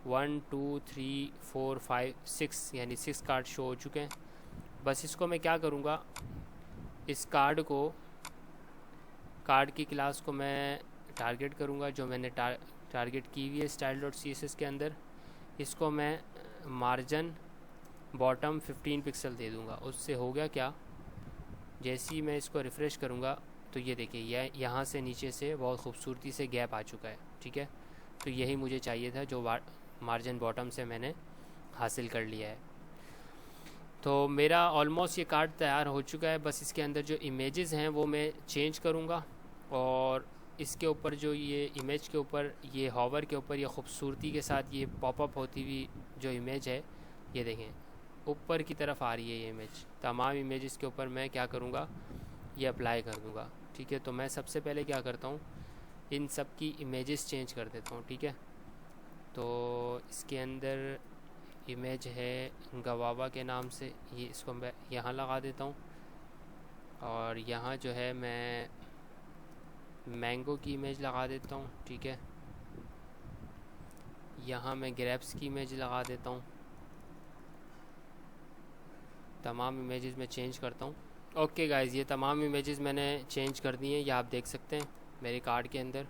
1 2 3 4 5 6 यानी 6 कार्ड शो हो चुके हैं। बस इसको मैं क्या करूँगा, इस कार्ड की क्लास को मैं टारगेट करूँगा जो मैंने टारगेट की हुई है style.css के अंदर। इसको मैं मार्जिन बॉटम 15 पिक्सल दे दूँगा। उससे हो गया क्या, जैसे ही मैं इसको रिफ़्रेश करूँगा तो ये देखिए यहाँ से नीचे से बहुत खूबसूरती से गैप आ चुका है। ठीक है, तो यही मुझे चाहिए था जो मार्जिन बॉटम से मैंने हासिल कर लिया है। तो मेरा ऑलमोस्ट ये कार्ड तैयार हो चुका है। बस इसके अंदर जो इमेजेस हैं वो मैं चेंज करूँगा और इसके ऊपर जो ये इमेज के ऊपर ये हॉवर के ऊपर ये खूबसूरती के साथ ये पॉपअप होती हुई जो इमेज है ये देखें ऊपर की तरफ आ रही है ये इमेज। तमाम इमेजेस के ऊपर मैं क्या करूँगा, ये अप्लाई कर दूँगा। ठीक है, तो मैं सबसे पहले क्या करता हूँ, इन सब की इमेजेस चेंज कर देता हूँ। ठीक है, तो इसके अंदर इमेज है गवावा के नाम से, ये इसको मैं यहाँ लगा देता हूँ और यहाँ जो है मैं मैंगो की इमेज लगा देता हूँ। ठीक है, यहाँ मैं ग्रेप्स की इमेज लगा देता हूँ। तमाम इमेजेस मैं चेंज करता हूँ। ओके गाइज़, ये तमाम इमेजेस मैंने चेंज कर दी हैं, ये आप देख सकते हैं मेरे कार्ड के अंदर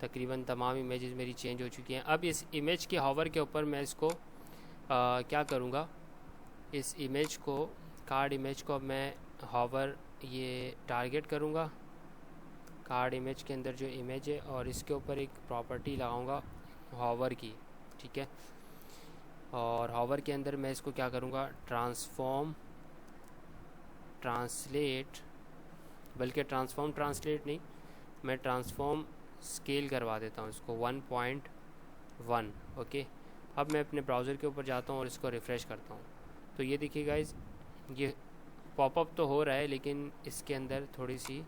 तकरीबन तमाम इमेजेस मेरी चेंज हो चुकी हैं। अब इस इमेज के हॉवर के ऊपर मैं इसको क्या करूँगा, इस इमेज को कार्ड इमेज को अब मैं हॉवर ये टारगेट करूँगा कार्ड इमेज के अंदर जो इमेज है और इसके ऊपर एक प्रॉपर्टी लगाऊँगा हॉवर की। ठीक है, और हॉवर के अंदर मैं इसको क्या करूँगा, ट्रांसलेट नहीं, मैं ट्रांसफॉर्म स्केल करवा देता हूँ इसको 1.1। ओके, अब मैं अपने ब्राउज़र के ऊपर जाता हूँ और इसको रिफ़्रेश करता हूँ तो ये देखिए गाइज़ ये पॉपअप तो हो रहा है लेकिन इसके अंदर थोड़ी सी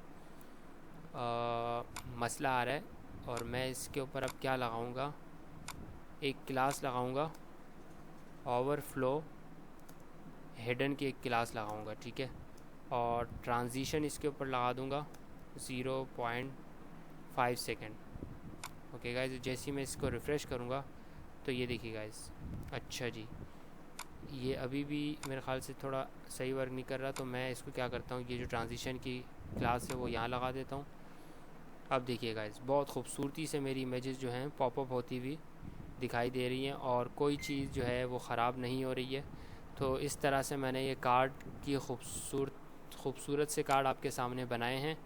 मसला आ रहा है और मैं इसके ऊपर अब क्या लगाऊंगा, एक क्लास लगाऊंगा ओवरफ्लो हिडन की एक क्लास लगाऊंगा। ठीक है, और ट्रांजिशन इसके ऊपर लगा दूंगा 0.5 सेकेंड। ओके गाइज, जैसे ही मैं इसको रिफ़्रेश करूँगा तो ये देखिए गाइज, अच्छा जी ये अभी भी मेरे ख़्याल से थोड़ा सही वर्क नहीं कर रहा, तो मैं इसको क्या करता हूँ, ये जो ट्रांजिशन की क्लास है वो यहाँ लगा देता हूँ। अब देखिए गाइज बहुत खूबसूरती से मेरी इमेजेस जो हैं पॉपअप होती हुई दिखाई दे रही हैं और कोई चीज़ जो है वो ख़राब नहीं हो रही है। तो इस तरह से मैंने ये कार्ड की खूबसूरत से कार्ड आपके सामने बनाए हैं।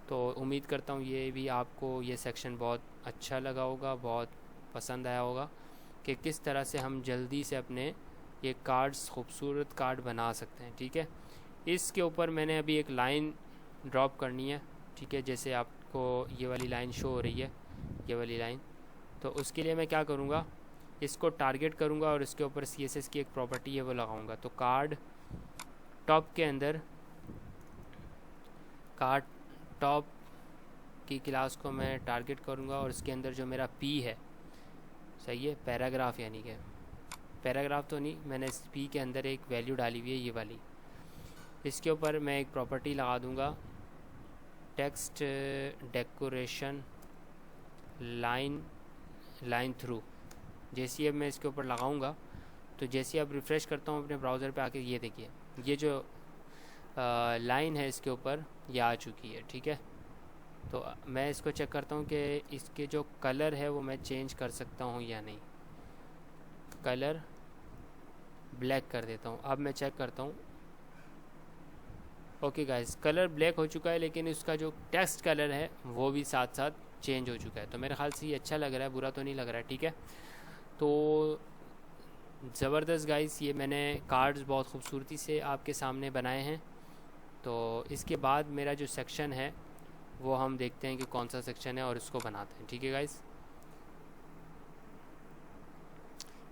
तो उम्मीद करता हूँ ये भी आपको ये सेक्शन बहुत अच्छा लगा होगा, बहुत पसंद आया होगा कि किस तरह से हम जल्दी से अपने ये कार्ड्स खूबसूरत कार्ड बना सकते हैं। ठीक है, इसके ऊपर मैंने अभी एक लाइन ड्रॉप करनी है। ठीक है, जैसे आपको ये वाली लाइन शो हो रही है, ये वाली लाइन, तो उसके लिए मैं क्या करूँगा, इसको टारगेट करूँगा और इसके ऊपर CSS की एक प्रॉपर्टी है वो लगाऊँगा। तो कार्ड टॉप के अंदर कार्ड टॉप की क्लास को मैं टारगेट करूँगा और इसके अंदर जो मेरा P है, सही है, पैराग्राफ यानी कि पैराग्राफ तो नहीं, मैंने इस P के अंदर एक वैल्यू डाली हुई है ये वाली, इसके ऊपर मैं एक प्रॉपर्टी लगा दूँगा टेक्स्ट डेकोरेशन लाइन थ्रू। जैसे अब मैं इसके ऊपर लगाऊंगा तो जैसे अब रिफ़्रेश करता हूँ अपने ब्राउज़र पे आके, ये देखिए ये जो लाइन है इसके ऊपर, ये आ चुकी है। ठीक है, तो मैं इसको चेक करता हूँ कि इसके जो कलर है वो मैं चेंज कर सकता हूँ या नहीं। कलर ब्लैक कर देता हूँ। अब मैं चेक करता हूँ। ओके गाइस, कलर ब्लैक हो चुका है, लेकिन इसका जो टेक्स्ट कलर है वो भी साथ साथ चेंज हो चुका है। तो मेरे ख्याल से ये अच्छा लग रहा है, बुरा तो नहीं लग रहा है। ठीक है, तो ज़बरदस्त गाइस, ये मैंने कार्ड्स बहुत खूबसूरती से आपके सामने बनाए हैं। तो इसके बाद मेरा जो सेक्शन है वो हम देखते हैं कि कौन सा सेक्शन है और इसको बनाते हैं। ठीक है गाइस,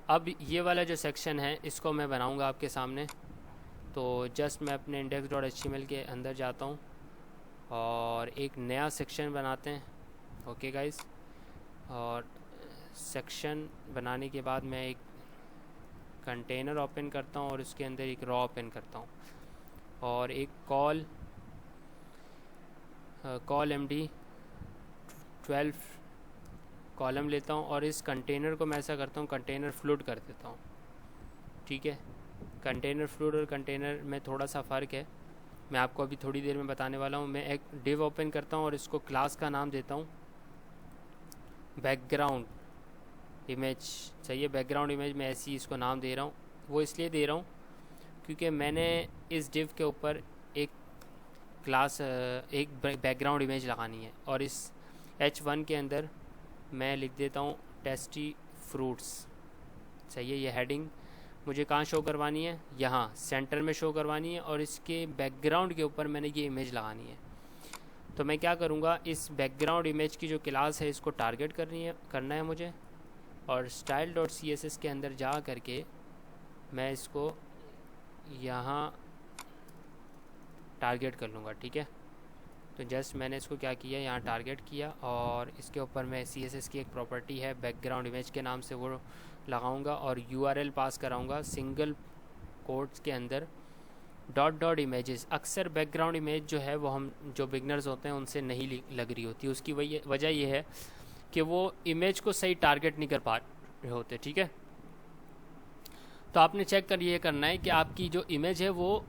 अब ये वाला जो सेक्शन है इसको मैं बनाऊंगा आपके सामने। तो जस्ट मैं अपने index.html के अंदर जाता हूँ और एक नया सेक्शन बनाते हैं। ओके गाइस, और सेक्शन बनाने के बाद मैं एक कंटेनर ओपन करता हूँ और उसके अंदर एक रॉ ओपन करता हूँ और एक कॉल md 12 कॉलम लेता हूँ और इस कंटेनर को मैं ऐसा करता हूँ, कंटेनर फ्लूड कर देता हूँ। ठीक है, कंटेनर फ्लूड और कंटेनर में थोड़ा सा फ़र्क है, मैं आपको अभी थोड़ी देर में बताने वाला हूँ। मैं एक डिव ओपन करता हूँ और इसको क्लास का नाम देता हूँ बैकग्राउंड इमेज। सही है, बैकग्राउंड इमेज मैं ऐसी इसको नाम दे रहा हूँ। वो इसलिए दे रहा हूँ क्योंकि मैंने इस डिव के ऊपर एक बैकग्राउंड इमेज लगानी है और इस H1 के अंदर मैं लिख देता हूँ टेस्टी फ्रूट्स। सही है, ये हेडिंग मुझे कहाँ शो करवानी है, यहाँ सेंटर में शो करवानी है और इसके बैकग्राउंड के ऊपर मैंने ये इमेज लगानी है। तो मैं क्या करूँगा, इस बैकग्राउंड इमेज की जो क्लास है इसको टारगेट करना है मुझे, और style.css के अंदर जा करके मैं इसको यहाँ टारगेट कर लूँगा। ठीक है, तो जस्ट मैंने इसको क्या किया, यहाँ टारगेट किया और इसके ऊपर मैं CSS की एक प्रॉपर्टी है बैकग्राउंड इमेज के नाम से वो लगाऊंगा और URL पास कराऊंगा सिंगल कोट्स के अंदर डॉट इमेजेस। अक्सर बैकग्राउंड इमेज जो है वो हम जो बिगनर्स होते हैं उनसे नहीं लग रही होती, उसकी वजह ये है कि वो इमेज को सही टारगेट नहीं कर पा रहे होते। ठीक है, तो आपने चेक कर ये करना है कि आपकी जो इमेज है वो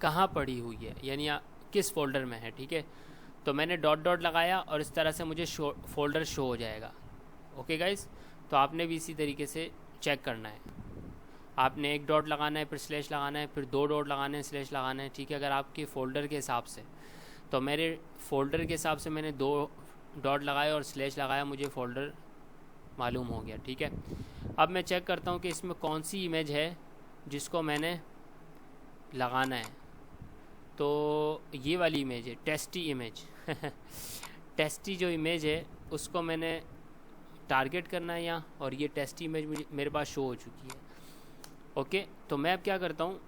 कहाँ पड़ी हुई है, यानी किस फोल्डर में है। ठीक है, तो मैंने डॉट लगाया और इस तरह से मुझे फोल्डर शो हो जाएगा। ओके गाइस, तो आपने भी इसी तरीके से चेक करना है। आपने एक डॉट लगाना है, फिर स्लैश लगाना है, फिर 2 डॉट लगाने हैं, स्लैश लगाना है। ठीक है, अगर आपके फ़ोल्डर के हिसाब से, तो मेरे फ़ोल्डर के हिसाब से मैंने 2 डॉट लगाए और स्लैश लगाया, मुझे फ़ोल्डर मालूम हो गया। ठीक है, अब मैं चेक करता हूँ कि इसमें कौन सी इमेज है जिसको मैंने लगाना है। तो ये वाली इमेज है, टेस्टी इमेज टेस्टी जो इमेज है उसको मैंने टारगेट करना है यहाँ, और ये टेस्टी इमेज मेरे पास शो हो चुकी है। ओके, तो मैं अब क्या करता हूँ,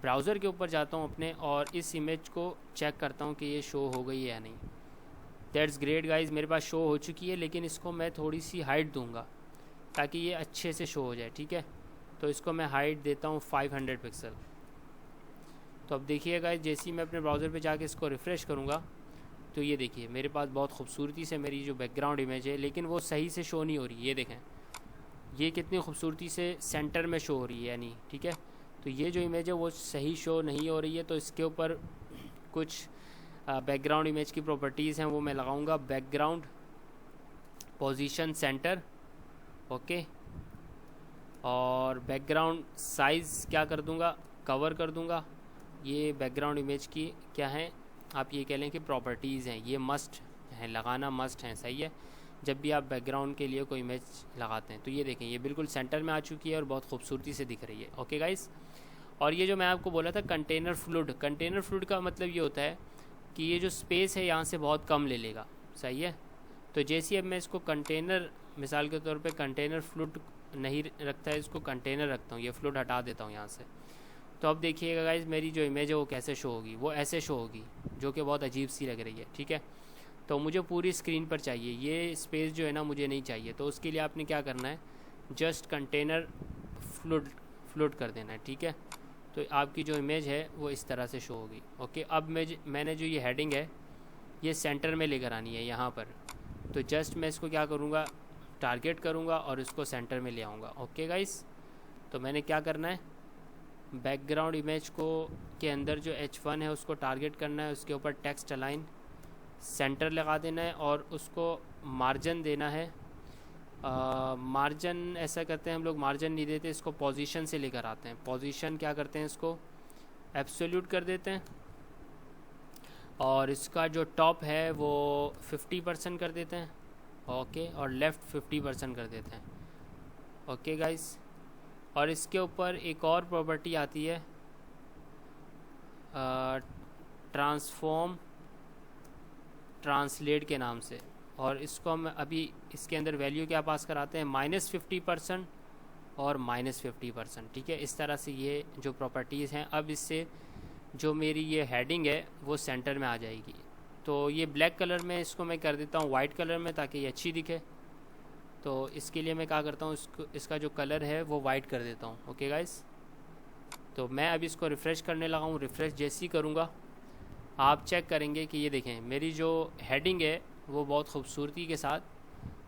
ब्राउज़र के ऊपर जाता हूँ अपने और इस इमेज को चेक करता हूँ कि ये शो हो गई है या नहीं। दैट्स ग्रेट गाइज, मेरे पास शो हो चुकी है, लेकिन इसको मैं थोड़ी सी हाइट दूंगा ताकि ये अच्छे से शो हो जाए। ठीक है, तो इसको मैं हाइट देता हूँ 500 पिक्सल। तो अब देखिए गाइज, जैसे ही मैं अपने ब्राउज़र पे जाके इसको रिफ़्रेश करूँगा तो ये देखिए मेरे पास बहुत खूबसूरती से मेरी जो बैकग्राउंड इमेज है, लेकिन वो सही से शो नहीं हो रही। ये देखें, ये कितनी खूबसूरती से सेंटर में शो हो रही है यानी। ठीक है, तो ये जो इमेज है वो सही शो नहीं हो रही है, तो इसके ऊपर कुछ बैकग्राउंड इमेज की प्रॉपर्टीज़ हैं वो मैं लगाऊंगा। बैकग्राउंड पोजीशन सेंटर, ओके, और बैकग्राउंड साइज़ क्या कर दूंगा, कवर कर दूंगा। ये बैकग्राउंड इमेज की क्या है, आप ये कह लें कि प्रॉपर्टीज़ हैं, ये मस्ट हैं, लगाना मस्ट हैं। सही है, जब भी आप बैकग्राउंड के लिए कोई इमेज लगाते हैं। तो ये देखें, ये बिल्कुल सेंटर में आ चुकी है और बहुत खूबसूरती से दिख रही है। ओके गाइस, और ये जो मैं आपको बोला था कंटेनर फ्लूड का मतलब ये होता है कि ये जो स्पेस है यहाँ से बहुत कम ले लेगा। सही है, तो जैसे अब मैं इसको कंटेनर, मिसाल के तौर पे कंटेनर फ्लूड नहीं रखता है, इसको कंटेनर रखता हूँ, ये फ्लूड हटा देता हूँ यहाँ से। तो अब देखिएगा गाइज, मेरी जो इमेज है वो कैसे शो होगी, वो ऐसे शो होगी, जो कि बहुत अजीब सी लग रही है। ठीक है, तो मुझे पूरी स्क्रीन पर चाहिए, ये स्पेस जो है ना मुझे नहीं चाहिए। तो उसके लिए आपने क्या करना है, जस्ट कंटेनर फ्लूड कर देना है। ठीक है, तो आपकी जो इमेज है वो इस तरह से शो होगी। ओके, अब मैंने जो ये हेडिंग है ये सेंटर में लेकर आनी है यहाँ पर। तो जस्ट मैं इसको क्या करूँगा, टारगेट करूँगा और इसको सेंटर में ले आऊँगा। ओके गाइस, तो मैंने क्या करना है, बैकग्राउंड इमेज को के अंदर जो H1 है उसको टारगेट करना है, उसके ऊपर टेक्स्ट अलाइन सेंटर लगा देना है और उसको मार्जिन देना है। मार्जिन ऐसा करते हैं हम लोग, मार्जिन नहीं देते इसको, पोजीशन से लेकर आते हैं। पोजीशन क्या करते हैं, इसको एब्सोल्यूट कर देते हैं और इसका जो टॉप है वो 50% कर देते हैं। ओके, और लेफ़्ट 50% कर देते हैं। ओके गाइस, और इसके ऊपर एक और प्रॉपर्टी आती है ट्रांसफॉर्म ट्रांसलेट के नाम से, और इसको हम अभी इसके अंदर वैल्यू क्या पास कराते हैं, -50% और -50%। ठीक है, इस तरह से ये जो प्रॉपर्टीज़ हैं, अब इससे जो मेरी ये हेडिंग है वो सेंटर में आ जाएगी। तो ये ब्लैक कलर में इसको मैं कर देता हूँ वाइट कलर में ताकि ये अच्छी दिखे। तो इसके लिए मैं क्या करता हूँ, इसका जो कलर है वो वाइट कर देता हूँ। ओके गाइस, तो मैं अभी इसको रिफ़्रेश करने लगा हूँ। रिफ़्रेश जैसे ही करूँगा आप चेक करेंगे कि ये देखें मेरी जो हेडिंग है वो बहुत खूबसूरती के साथ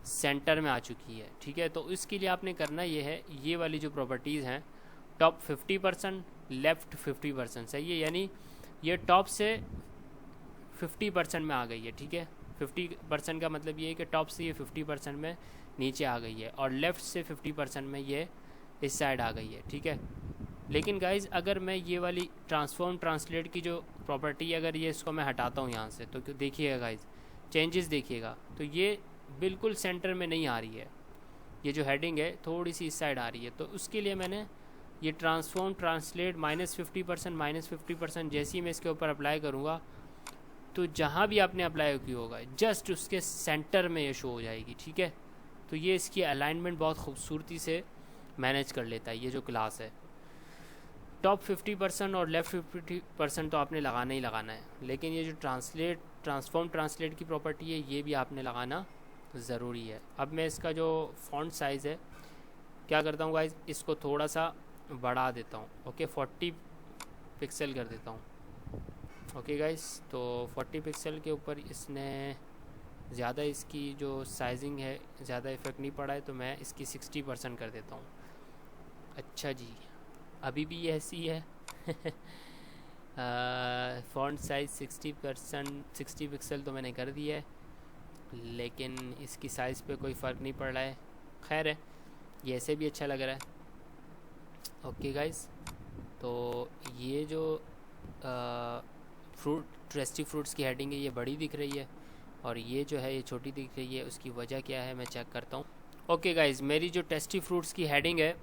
सेंटर में आ चुकी है। ठीक है, तो इसके लिए आपने करना ये है, ये वाली जो प्रॉपर्टीज़ हैं, टॉप 50% लेफ़्ट 50%, सही है, यानी ये टॉप से 50% में आ गई है। ठीक है, 50% का मतलब ये है कि टॉप से ये 50% में नीचे आ गई है और लेफ़्ट से 50% में ये इस साइड आ गई है। ठीक है, लेकिन गाइज़ अगर मैं ये वाली ट्रांसफॉर्म ट्रांसलेट की जो प्रॉपर्टी है, अगर ये इसको मैं हटाता हूँ यहाँ से, तो देखिएगा गाइज़ चेंजेस देखिएगा, तो ये बिल्कुल सेंटर में नहीं आ रही है। ये जो हेडिंग है थोड़ी सी इस साइड आ रही है। तो उसके लिए मैंने ये ट्रांसफॉर्म ट्रांसलेट -50% जैसे ही मैं इसके ऊपर अप्लाई करूँगा, तो जहाँ भी आपने अप्लाई किया होगा जस्ट उसके सेंटर में ये शो हो जाएगी। ठीक है, तो ये इसकी अलाइनमेंट बहुत खूबसूरती से मैनेज कर लेता है ये जो क्लास है। टॉप 50% और लेफ़्ट 50% तो आपने लगाना ही लगाना है, लेकिन ये जो ट्रांसफॉर्म ट्रांसलेट की प्रॉपर्टी है ये भी आपने लगाना ज़रूरी है। अब मैं इसका जो फ़ॉन्ट साइज़ है क्या करता हूँ गाइस, इसको थोड़ा सा बढ़ा देता हूँ। ओके, 40 पिक्सल कर देता हूँ। ओके गाइस, तो 40 पिक्सल के ऊपर इसने ज़्यादा इसकी जो साइजिंग है ज़्यादा इफ़ेक्ट नहीं पड़ा है, तो मैं इसकी 60% कर देता हूँ। अच्छा जी, अभी भी ये ऐसी है फ़ॉन्ट साइज़ 60 पिक्सल तो मैंने कर दिया है, लेकिन इसकी साइज़ पे कोई फ़र्क नहीं पड़ रहा है। खैर है, ये ऐसे भी अच्छा लग रहा है। ओके गाइस, तो ये जो टेस्टी फ्रूट्स की हेडिंग है ये बड़ी दिख रही है और ये जो है ये छोटी दिख रही है। उसकी वजह क्या है मैं चेक करता हूँ। ओके गाइस, मेरी जो टेस्टी फ्रूट्स की हेडिंग है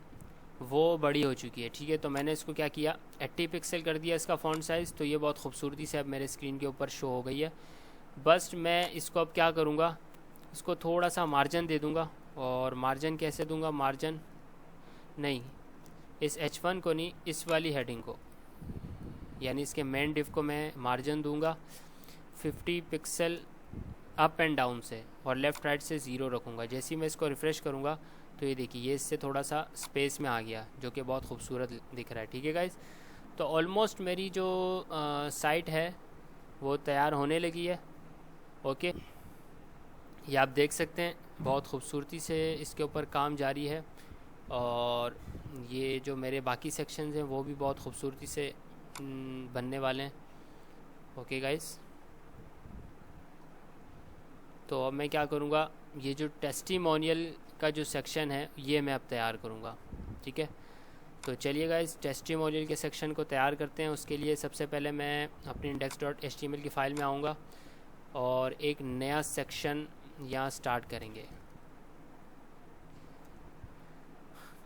वो बड़ी हो चुकी है। ठीक है, तो मैंने इसको क्या किया, 80 पिक्सल कर दिया इसका फ़ॉन्ट साइज़, तो ये बहुत खूबसूरती से अब मेरे स्क्रीन के ऊपर शो हो गई है। बस मैं इसको अब क्या करूँगा, इसको थोड़ा सा मार्जिन दे दूँगा। और मार्जिन कैसे दूँगा, मार्जिन नहीं, इस H1 को नहीं, इस वाली हेडिंग को, यानी इसके मेन डिव को मैं मार्जिन दूँगा 50 पिक्सल अप एंड डाउन से, और लेफ़्ट राइट से 0 रखूँगा। जैसे ही मैं इसको रिफ़्रेश करूँगा तो ये देखिए ये इससे थोड़ा सा स्पेस में आ गया, जो कि बहुत खूबसूरत दिख रहा है। ठीक है गाइज़, तो ऑलमोस्ट मेरी जो साइट है वो तैयार होने लगी है। ओके, ये आप देख सकते हैं बहुत खूबसूरती से इसके ऊपर काम जारी है, और ये जो मेरे बाकी सेक्शंस हैं वो भी बहुत खूबसूरती से बनने वाले हैं। ओके गाइज़, तो अब मैं क्या करूँगा, ये जो टेस्टिमोनियल का जो सेक्शन है ये मैं अब तैयार करूँगा। ठीक है, तो चलिए गाइस टेस्टिमोनियल के सेक्शन को तैयार करते हैं। उसके लिए सबसे पहले मैं अपनी index.html की फ़ाइल में आऊँगा और एक नया सेक्शन यहाँ स्टार्ट करेंगे।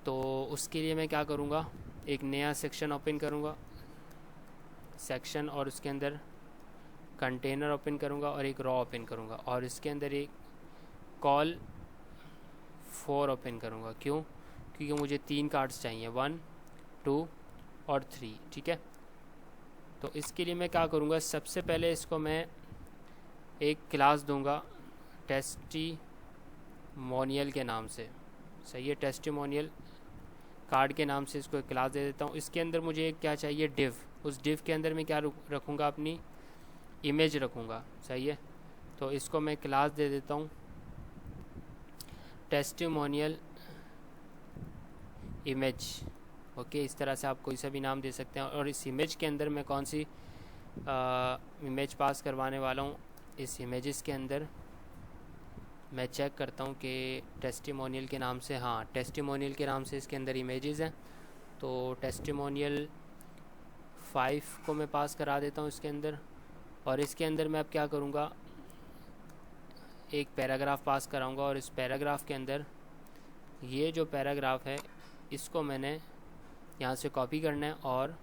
तो उसके लिए मैं क्या करूँगा, एक नया सेक्शन ओपन करूँगा, सेक्शन, और उसके अंदर कंटेनर ओपन करूँगा और एक रॉ ओपन करूँगा, और इसके अंदर एक कॉल फॉर ओपन करूँगा। क्यों, क्योंकि मुझे 3 कार्ड्स चाहिए, 1, 2 और 3। ठीक है, तो इसके लिए मैं क्या करूँगा, सबसे पहले इसको मैं एक क्लास दूँगा टेस्टिमोनियल के नाम से। सही है, टेस्टिमोनियल कार्ड के नाम से इसको एक क्लास दे देता हूँ। इसके अंदर मुझे एक क्या चाहिए, डिव। उस डिव के अंदर मैं क्या रखूँगा, अपनी इमेज रखूँगा। सही है, तो इसको मैं क्लास दे देता हूँ टेस्टिमोनियल इमेज। ओके, इस तरह से आप कोई सा भी नाम दे सकते हैं। और इस इमेज के अंदर मैं कौन सी इमेज पास करवाने वाला हूँ, इस इमेजेस के अंदर मैं चेक करता हूँ कि टेस्टिमोनियल के नाम से, हाँ टेस्टिमोनियल के नाम से इसके अंदर इमेजेस हैं। तो टेस्टिमोनियल 5 को मैं पास करा देता हूँ इसके अंदर। और इसके अंदर मैं अब क्या करूँगा, एक पैराग्राफ पास कराऊँगा। और इस पैराग्राफ के अंदर ये जो पैराग्राफ है इसको मैंने यहाँ से कॉपी करना है, और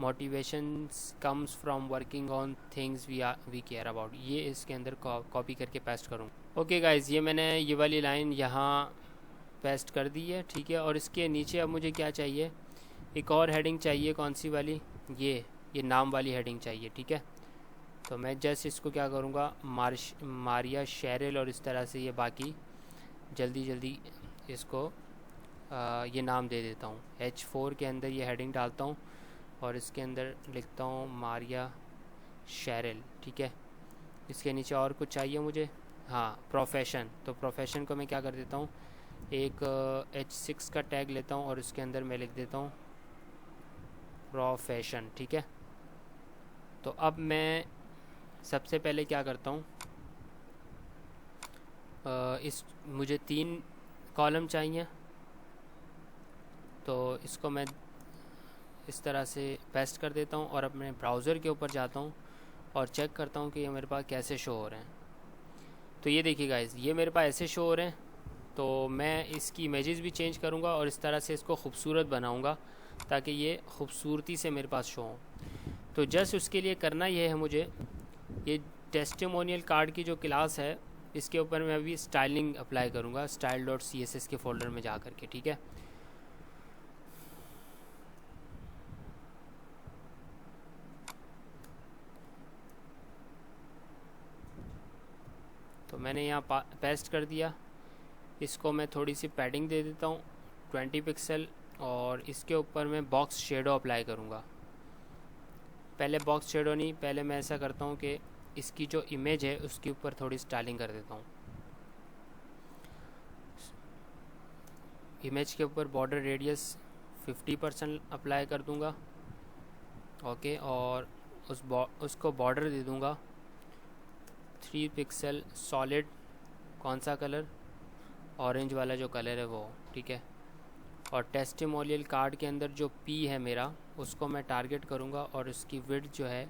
motivation comes from working on things we care about, ये इसके अंदर कॉपी करके पेस्ट करूँगा। ओके गाइज़, ये मैंने ये वाली लाइन यहाँ पेस्ट कर दी है, ठीक है। और इसके नीचे अब मुझे क्या चाहिए, एक और हेडिंग चाहिए। कौन सी वाली, ये नाम वाली हेडिंग चाहिए, ठीक है। तो मैं जस्ट इसको क्या करूँगा, मारिया शेरिल, और इस तरह से ये बाकी जल्दी जल्दी इसको ये नाम दे देता हूँ। H4 के अंदर ये हेडिंग डालता हूँ और इसके अंदर लिखता हूँ मारिया शेरिल, ठीक है। इसके नीचे और कुछ चाहिए मुझे, हाँ प्रोफेशन। तो प्रोफेशन को मैं क्या कर देता हूँ, एक H6 का टैग लेता हूँ और इसके अंदर मैं लिख देता हूँ प्रोफेशन, ठीक है। तो अब मैं सबसे पहले क्या करता हूँ, इस मुझे 3 कॉलम चाहिए। तो इसको मैं इस तरह से पेस्ट कर देता हूँ और अपने ब्राउज़र के ऊपर जाता हूँ और चेक करता हूँ कि ये मेरे पास कैसे शो हो रहे हैं। तो ये देखिए गाइस, ये मेरे पास ऐसे शो हो रहे हैं। तो मैं इसकी इमेजेस भी चेंज करूँगा और इस तरह से इसको खूबसूरत बनाऊँगा ताकि ये खूबसूरती से मेरे पास शो हो। तो जस्ट उसके लिए करना ये है, मुझे ये टेस्टिमोनियल कार्ड की जो क्लास है इसके ऊपर मैं अभी स्टाइलिंग अप्लाई करूँगा, style.css के फोल्डर में जा कर के, ठीक है। तो मैंने यहाँ पेस्ट कर दिया। इसको मैं थोड़ी सी पैडिंग दे देता हूँ 20 पिक्सल, और इसके ऊपर मैं बॉक्स शेडो अप्लाई करूँगा। पहले बॉक्स शेडो नहीं, पहले मैं ऐसा करता हूँ कि इसकी जो इमेज है उसके ऊपर थोड़ी स्टाइलिंग कर देता हूँ। इमेज के ऊपर बॉर्डर रेडियस 50% अप्लाई कर दूँगा, ओके। और उसको बॉर्डर दे दूँगा 3 पिक्सल सॉलिड, कौन सा कलर, ऑरेंज वाला जो कलर है वो, ठीक है। और टेस्टिमोनियल कार्ड के अंदर जो P है मेरा, उसको मैं टारगेट करूँगा और उसकी विड्थ जो है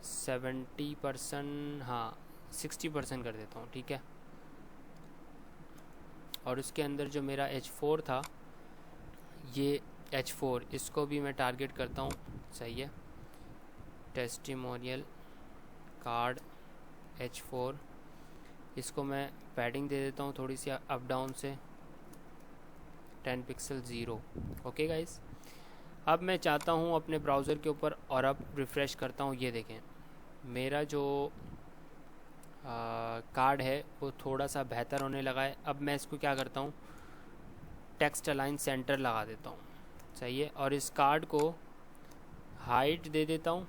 70%, हाँ 60% कर देता हूँ, ठीक है। और उसके अंदर जो मेरा H4 था, ये H4, इसको भी मैं टारगेट करता हूँ, सही है। टेस्टिमोनियल कार्ड H4, इसको मैं पैडिंग दे देता हूँ थोड़ी सी अप डाउन से 10 पिक्सल 0, ओके गाइस। अब मैं चाहता हूँ अपने ब्राउज़र के ऊपर, और अब रिफ़्रेश करता हूँ, ये देखें मेरा जो कार्ड है वो थोड़ा सा बेहतर होने लगा है। अब मैं इसको क्या करता हूँ, टेक्स्ट अलाइन सेंटर लगा देता हूँ, सही है। और इस कार्ड को हाइट दे देता हूँ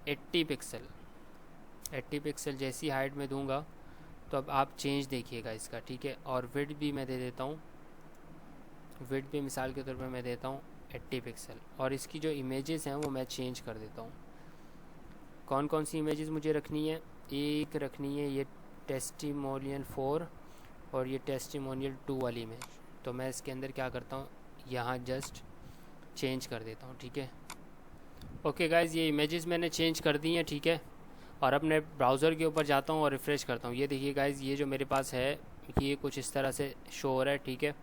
80 पिक्सल। 80 पिक्सल जैसी हाइट में दूंगा तो अब आप चेंज देखिएगा इसका, ठीक है। और विड्थ भी मैं दे देता हूँ, विड्थ भी मिसाल के तौर पे मैं देता हूँ 80 पिक्सल। और इसकी जो इमेजेस हैं वो मैं चेंज कर देता हूँ। कौन कौन सी इमेजेस मुझे रखनी है, एक रखनी है ये टेस्टिमोनियल 4 और ये टेस्टिमोनियल 2 वाली इमेज। तो मैं इसके अंदर क्या करता हूँ, यहाँ जस्ट चेंज कर देता हूँ, ठीक है। ओके गाइज़, ये इमेजेस मैंने चेंज कर दी हैं, ठीक है। और अब मैं ब्राउज़र के ऊपर जाता हूँ और रिफ़्रेश करता हूँ। ये देखिए गाइज़, ये जो मेरे पास है ये कुछ इस तरह से शो हो रहा है, ठीक है।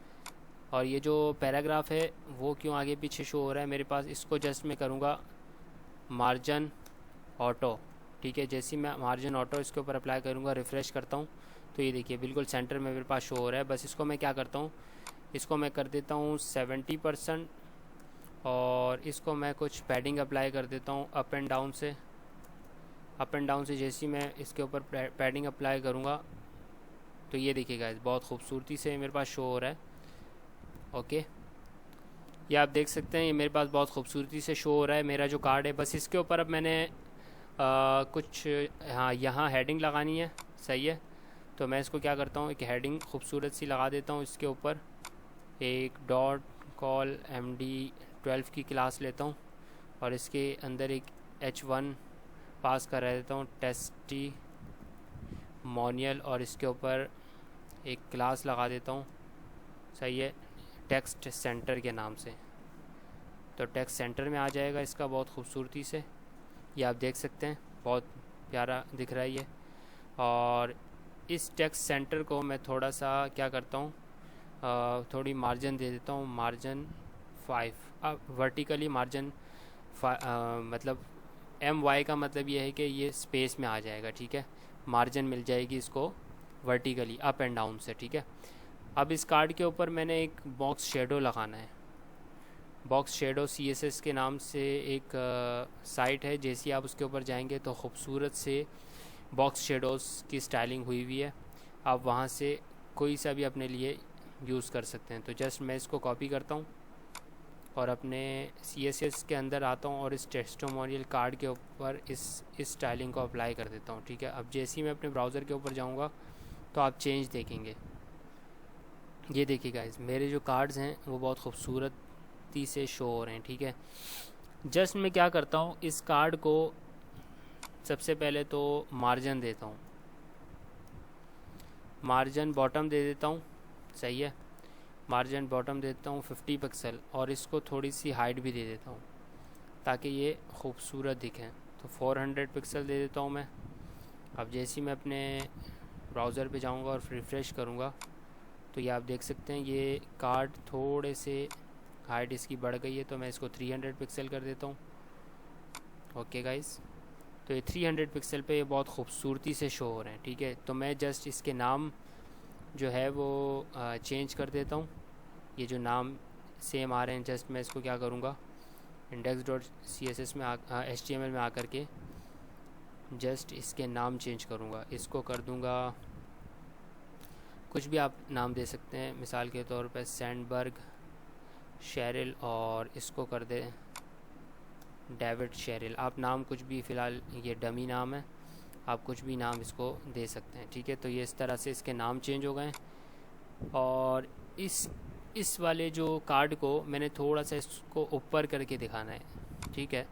और ये जो पैराग्राफ है वो क्यों आगे पीछे शो हो रहा है मेरे पास, इसको जस्ट मैं करूँगा मार्जिन ऑटो, ठीक है। जैसे ही मैं मार्जिन ऑटो इसके ऊपर अप्लाई करूँगा, रिफ़्रेश करता हूँ, तो ये देखिए बिल्कुल सेंटर में मेरे पास शो हो रहा है। बस इसको मैं क्या करता हूँ, इसको मैं कर देता हूँ 70%, और इसको मैं कुछ पैडिंग अप्लाई कर देता हूँ अप एंड डाउन से। अप एंड डाउन से जैसे ही मैं इसके ऊपर पैडिंग अप्लाई करूँगा तो ये देखिएगा बहुत खूबसूरती से मेरे पास शो हो रहा है, ओके। ये आप देख सकते हैं, ये मेरे पास बहुत खूबसूरती से शो हो रहा है मेरा जो कार्ड है। बस इसके ऊपर अब मैंने कुछ, हाँ यहाँ हेडिंग लगानी है, सही है। तो मैं इसको क्या करता हूँ, एक हेडिंग खूबसूरत सी लगा देता हूँ इसके ऊपर, एक डॉट कॉल MD12 की क्लास लेता हूँ और इसके अंदर एक H1 पास करा देता हूँ टेस्टिमोनियल, और इसके ऊपर एक क्लास लगा देता हूँ, सही है, टेक्स्ट सेंटर के नाम से। तो टेक्स्ट सेंटर में आ जाएगा इसका बहुत खूबसूरती से, ये आप देख सकते हैं, बहुत प्यारा दिख रहा है ये। और इस टेक्स्ट सेंटर को मैं थोड़ा सा क्या करता हूँ, थोड़ी मार्जिन दे देता हूँ, मार्जिन 5। अब वर्टिकली मार्जिन मतलब MY का मतलब ये है कि ये स्पेस में आ जाएगा, ठीक है, मार्जिन मिल जाएगी इसको वर्टिकली अप एंड डाउन से, ठीक है। अब इस कार्ड के ऊपर मैंने एक बॉक्स शेडो लगाना है। बॉक्स शेडो CSS के नाम से एक साइट है, जैसे आप उसके ऊपर जाएंगे तो खूबसूरत से बॉक्स शेडोज़ की स्टाइलिंग हुई हुई है, आप वहाँ से कोई सा भी अपने लिए यूज़ कर सकते हैं। तो जस्ट मैं इसको कॉपी करता हूँ और अपने CSS के अंदर आता हूँ और इस टेस्टिमोनियल कार्ड के ऊपर इस स्टाइलिंग को अप्लाई कर देता हूँ, ठीक है। अब जैसे ही मैं अपने ब्राउज़र के ऊपर जाऊँगा तो आप चेंज देखेंगे, ये देखिए गाइस, मेरे जो कार्ड्स हैं वो बहुत खूबसूरती से शो हो रहे हैं, ठीक है। जस्ट मैं क्या करता हूँ, इस कार्ड को सबसे पहले तो मार्जिन देता हूँ, मार्जिन बॉटम दे देता हूँ, सही है, मार्जिन बॉटम देता हूँ 50 पिक्सल, और इसको थोड़ी सी हाइट भी दे देता हूँ ताकि ये खूबसूरत दिखें। तो 400 पिक्सल दे देता हूँ मैं। अब जैसे ही मैं अपने ब्राउज़र पे जाऊँगा और रिफ़्रेश करूँगा तो ये आप देख सकते हैं ये कार्ड थोड़े से हाइट इसकी बढ़ गई है, तो मैं इसको 300 पिक्सल कर देता हूँ। ओके गाइस, तो ये 300 पिक्सल पे ये बहुत खूबसूरती से शो हो रहे हैं, ठीक है। तो मैं जस्ट इसके नाम जो है वो चेंज कर देता हूँ, ये जो नाम सेम आ रहे हैं, जस्ट मैं इसको क्या करूँगा, index.css में HTML में आकर के जस्ट इसके नाम चेंज करूँगा, इसको कर दूँगा, कुछ भी आप नाम दे सकते हैं, मिसाल के तौर पर सैंडबर्ग शेरिल, और इसको कर दे डेविड शेरिल। आप नाम कुछ भी, फ़िलहाल ये डमी नाम है, आप कुछ भी नाम इसको दे सकते हैं, ठीक है। तो ये इस तरह से इसके नाम चेंज हो गए। और इस वाले जो कार्ड को मैंने थोड़ा सा इसको ऊपर करके दिखाना है, ठीक है।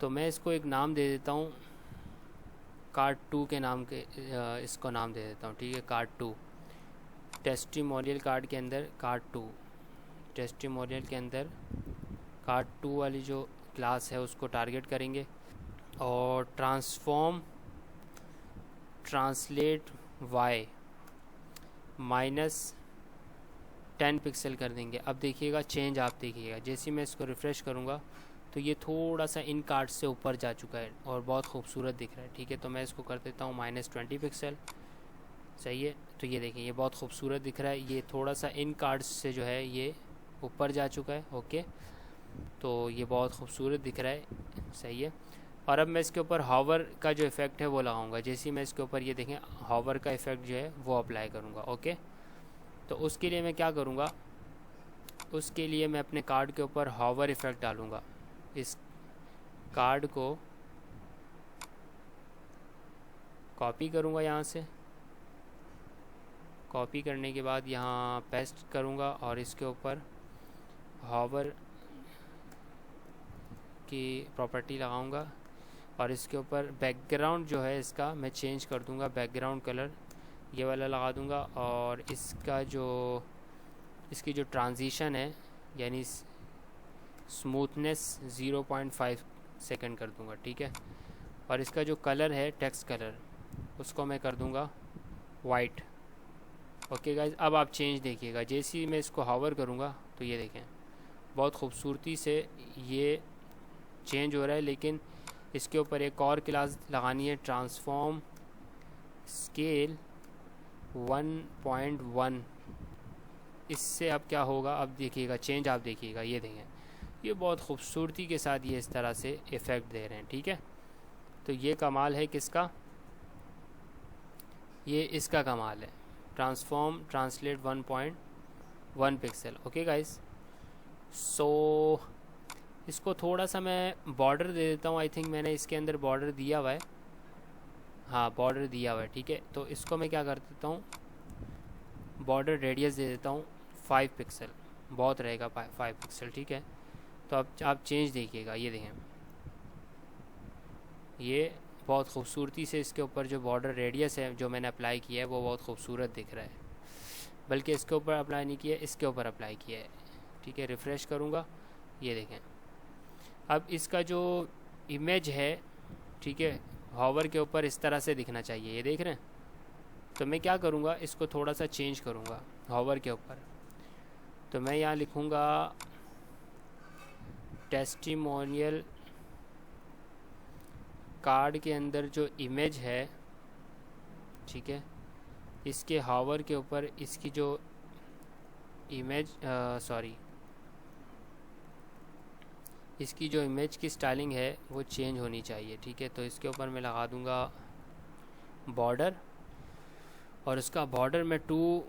तो मैं इसको एक नाम दे देता हूँ, कार्ड 2 के नाम के इसको नाम दे देता हूँ, ठीक है, कार्ड 2। टेस्टिमोनियल कार्ड के अंदर कार्ड 2, टेस्टिमोनियल के अंदर कार्ड 2 वाली जो क्लास है उसको टारगेट करेंगे और ट्रांसफॉर्म ट्रांसलेट Y -10 पिक्सल कर देंगे। अब देखिएगा चेंज, आप देखिएगा जैसे ही मैं इसको रिफ़्रेश करूँगा तो ये थोड़ा सा इन कार्ड से ऊपर जा चुका है और बहुत खूबसूरत दिख रहा है, ठीक है। तो मैं इसको कर देता हूँ -20 पिक्सल, सही है। तो ये देखिए ये बहुत खूबसूरत दिख रहा है, ये थोड़ा सा इन कार्ड्स से जो है ये ऊपर जा चुका है, ओके। तो ये बहुत खूबसूरत दिख रहा है, सही है। और अब मैं इसके ऊपर हॉवर का जो इफ़ेक्ट है वो लगाऊंगा, जैसे ही मैं इसके ऊपर ये देखें हॉवर का इफ़ेक्ट जो है वो अप्लाई करूँगा, ओके। तो उसके लिए मैं क्या करूँगा, उसके लिए मैं अपने कार्ड के ऊपर हॉवर इफ़ेक्ट डालूँगा। इस कार्ड को कॉपी करूँगा, यहाँ से कॉपी करने के बाद यहाँ पेस्ट करूँगा और इसके ऊपर हॉवर की प्रॉपर्टी लगाऊँगा और इसके ऊपर बैकग्राउंड जो है इसका मैं चेंज कर दूँगा, बैकग्राउंड कलर ये वाला लगा दूँगा। और इसकी जो ट्रांजिशन है यानी स्मूथनेस 0.5 सेकंड कर दूँगा, ठीक है। और इसका जो कलर है टेक्स्ट कलर उसको मैं कर दूँगा वाइट, ओके गाइज। अब आप चेंज देखिएगा, जैसे ही मैं इसको हावर करूँगा तो ये देखें बहुत खूबसूरती से ये चेंज हो रहा है। लेकिन इसके ऊपर एक और क्लास लगानी है, ट्रांसफॉर्म स्केल 1.1। इससे अब क्या होगा, अब देखिएगा चेंज, आप देखिएगा, ये देखें ये बहुत खूबसूरती के साथ ये इस तरह से इफ़ेक्ट दे रहे हैं, ठीक है। तो ये कमाल है किसका, ये इसका कमाल है, transform translate 1.1 pixel, okay guys. So इसको थोड़ा सा मैं बॉर्डर दे देता हूँ, आई थिंक मैंने इसके अंदर बॉर्डर दिया हुआ है, हाँ बॉर्डर दिया हुआ है, ठीक है। तो इसको मैं क्या कर देता हूँ, बॉर्डर रेडियस दे देता हूँ 5 पिक्सल, बहुत रहेगा 5 पिक्सल, ठीक है। तो अब आप चेंज देखिएगा, ये देखें, ये बहुत खूबसूरती से इसके ऊपर जो बॉर्डर रेडियस है जो मैंने अप्लाई किया है वो बहुत खूबसूरत दिख रहा है। बल्कि इसके ऊपर अप्लाई नहीं किया है, इसके ऊपर अप्लाई किया है, ठीक है। रिफ़्रेश करूँगा, ये देखें। अब इसका जो इमेज है, ठीक है, हॉवर के ऊपर इस तरह से दिखना चाहिए, ये देख रहे हैं। तो मैं क्या करूँगा, इसको थोड़ा सा चेंज करूँगा हॉवर के ऊपर। तो मैं यहाँ लिखूँगा टेस्टिमोनियल कार्ड के अंदर जो इमेज है, ठीक है, इसके हॉवर के ऊपर इसकी जो इमेज इसकी जो इमेज की स्टाइलिंग है वो चेंज होनी चाहिए, ठीक है। तो इसके ऊपर मैं लगा दूंगा बॉर्डर, और उसका बॉर्डर मैं 2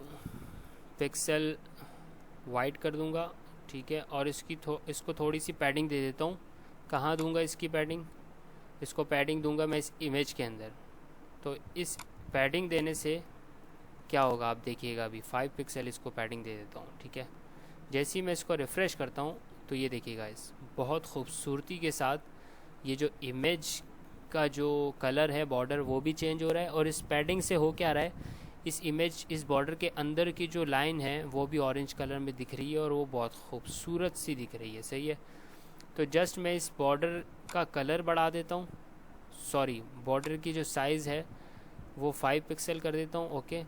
पिक्सल वाइट कर दूंगा, ठीक है। और इसको थोड़ी सी पैडिंग दे देता हूँ। कहाँ दूंगा इसकी पैडिंग? इसको पैडिंग दूंगा मैं इस इमेज के अंदर। तो इस पैडिंग देने से क्या होगा आप देखिएगा, अभी 5 पिक्सल इसको पैडिंग दे देता हूँ, ठीक है। जैसे ही मैं इसको रिफ़्रेश करता हूँ तो ये देखिएगा, इस बहुत खूबसूरती के साथ ये जो इमेज का जो कलर है बॉर्डर वो भी चेंज हो रहा है। और इस पैडिंग से हो क्या रहा है, इस इमेज इस बॉर्डर के अंदर की जो लाइन है वो भी ऑरेंज कलर में दिख रही है और वो बहुत खूबसूरत सी दिख रही है, सही है। तो जस्ट मैं इस बॉर्डर का कलर बढ़ा देता हूँ, बॉर्डर की जो साइज़ है वो 5 पिक्सल कर देता हूँ, ओके।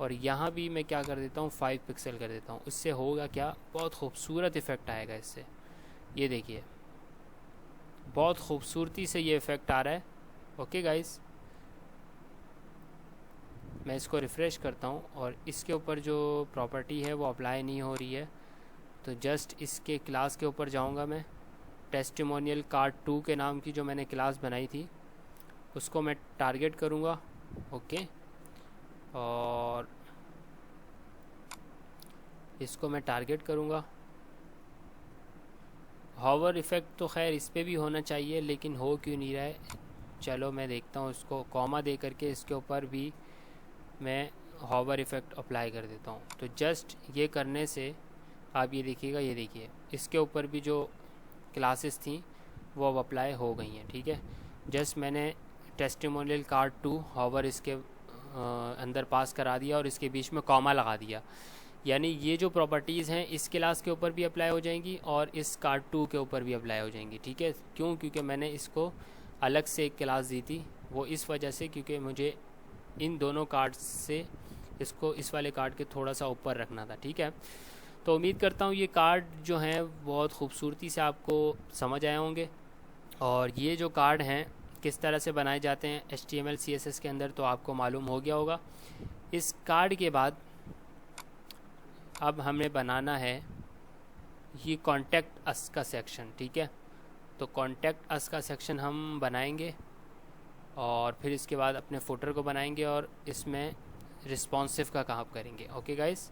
और यहाँ भी मैं क्या कर देता हूँ, 5 पिक्सल कर देता हूँ। इससे होगा क्या, बहुत खूबसूरत इफ़ेक्ट आएगा इससे। ये देखिए, बहुत खूबसूरती से ये इफ़ेक्ट आ रहा है, ओके गाइस। मैं इसको रिफ़्रेश करता हूँ और इसके ऊपर जो प्रॉपर्टी है वो अप्लाई नहीं हो रही है। तो जस्ट इसके क्लास के ऊपर जाऊँगा मैं, टेस्टिमोनियल कार्ड 2 के नाम की जो मैंने क्लास बनाई थी उसको मैं टारगेट करूँगा, ओके। और इसको मैं टारगेट करूँगा। हॉवर इफ़ेक्ट तो खैर इस पे भी होना चाहिए, लेकिन हो क्यों नहीं रहा है, चलो मैं देखता हूँ। इसको कॉमा दे करके इसके ऊपर भी मैं हॉवर इफ़ेक्ट अप्लाई कर देता हूँ। तो जस्ट ये करने से आप ये देखिएगा, ये देखिए इसके ऊपर भी जो क्लासेस थी वो अब अप्लाई हो गई हैं, ठीक है। जस्ट मैंने टेस्टिमोनियल कार्ड 2 हॉवर इसके अंदर पास करा दिया और इसके बीच में कॉमा लगा दिया, यानी ये जो प्रॉपर्टीज़ हैं इस क्लास के ऊपर भी अप्लाई हो जाएंगी और इस कार्ड 2 के ऊपर भी अप्लाई हो जाएंगी, ठीक है। क्यों? क्योंकि मैंने इसको अलग से एक क्लास दी थी, वो इस वजह से क्योंकि मुझे इन दोनों कार्ड से इसको इस वाले कार्ड के थोड़ा सा ऊपर रखना था, ठीक है। तो उम्मीद करता हूँ ये कार्ड जो हैं बहुत खूबसूरती से आपको समझ आए होंगे। और ये जो कार्ड हैं किस तरह से बनाए जाते हैं HTML CSS के अंदर तो आपको मालूम हो गया होगा। इस कार्ड के बाद अब हमें बनाना है ये कॉन्टैक्ट अस का सेक्शन, ठीक है। तो कॉन्टैक्ट अस का सेक्शन हम बनाएंगे और फिर इसके बाद अपने फुटर को बनाएंगे और इसमें रिस्पॉन्सिव का काम करेंगे, ओके गाइस।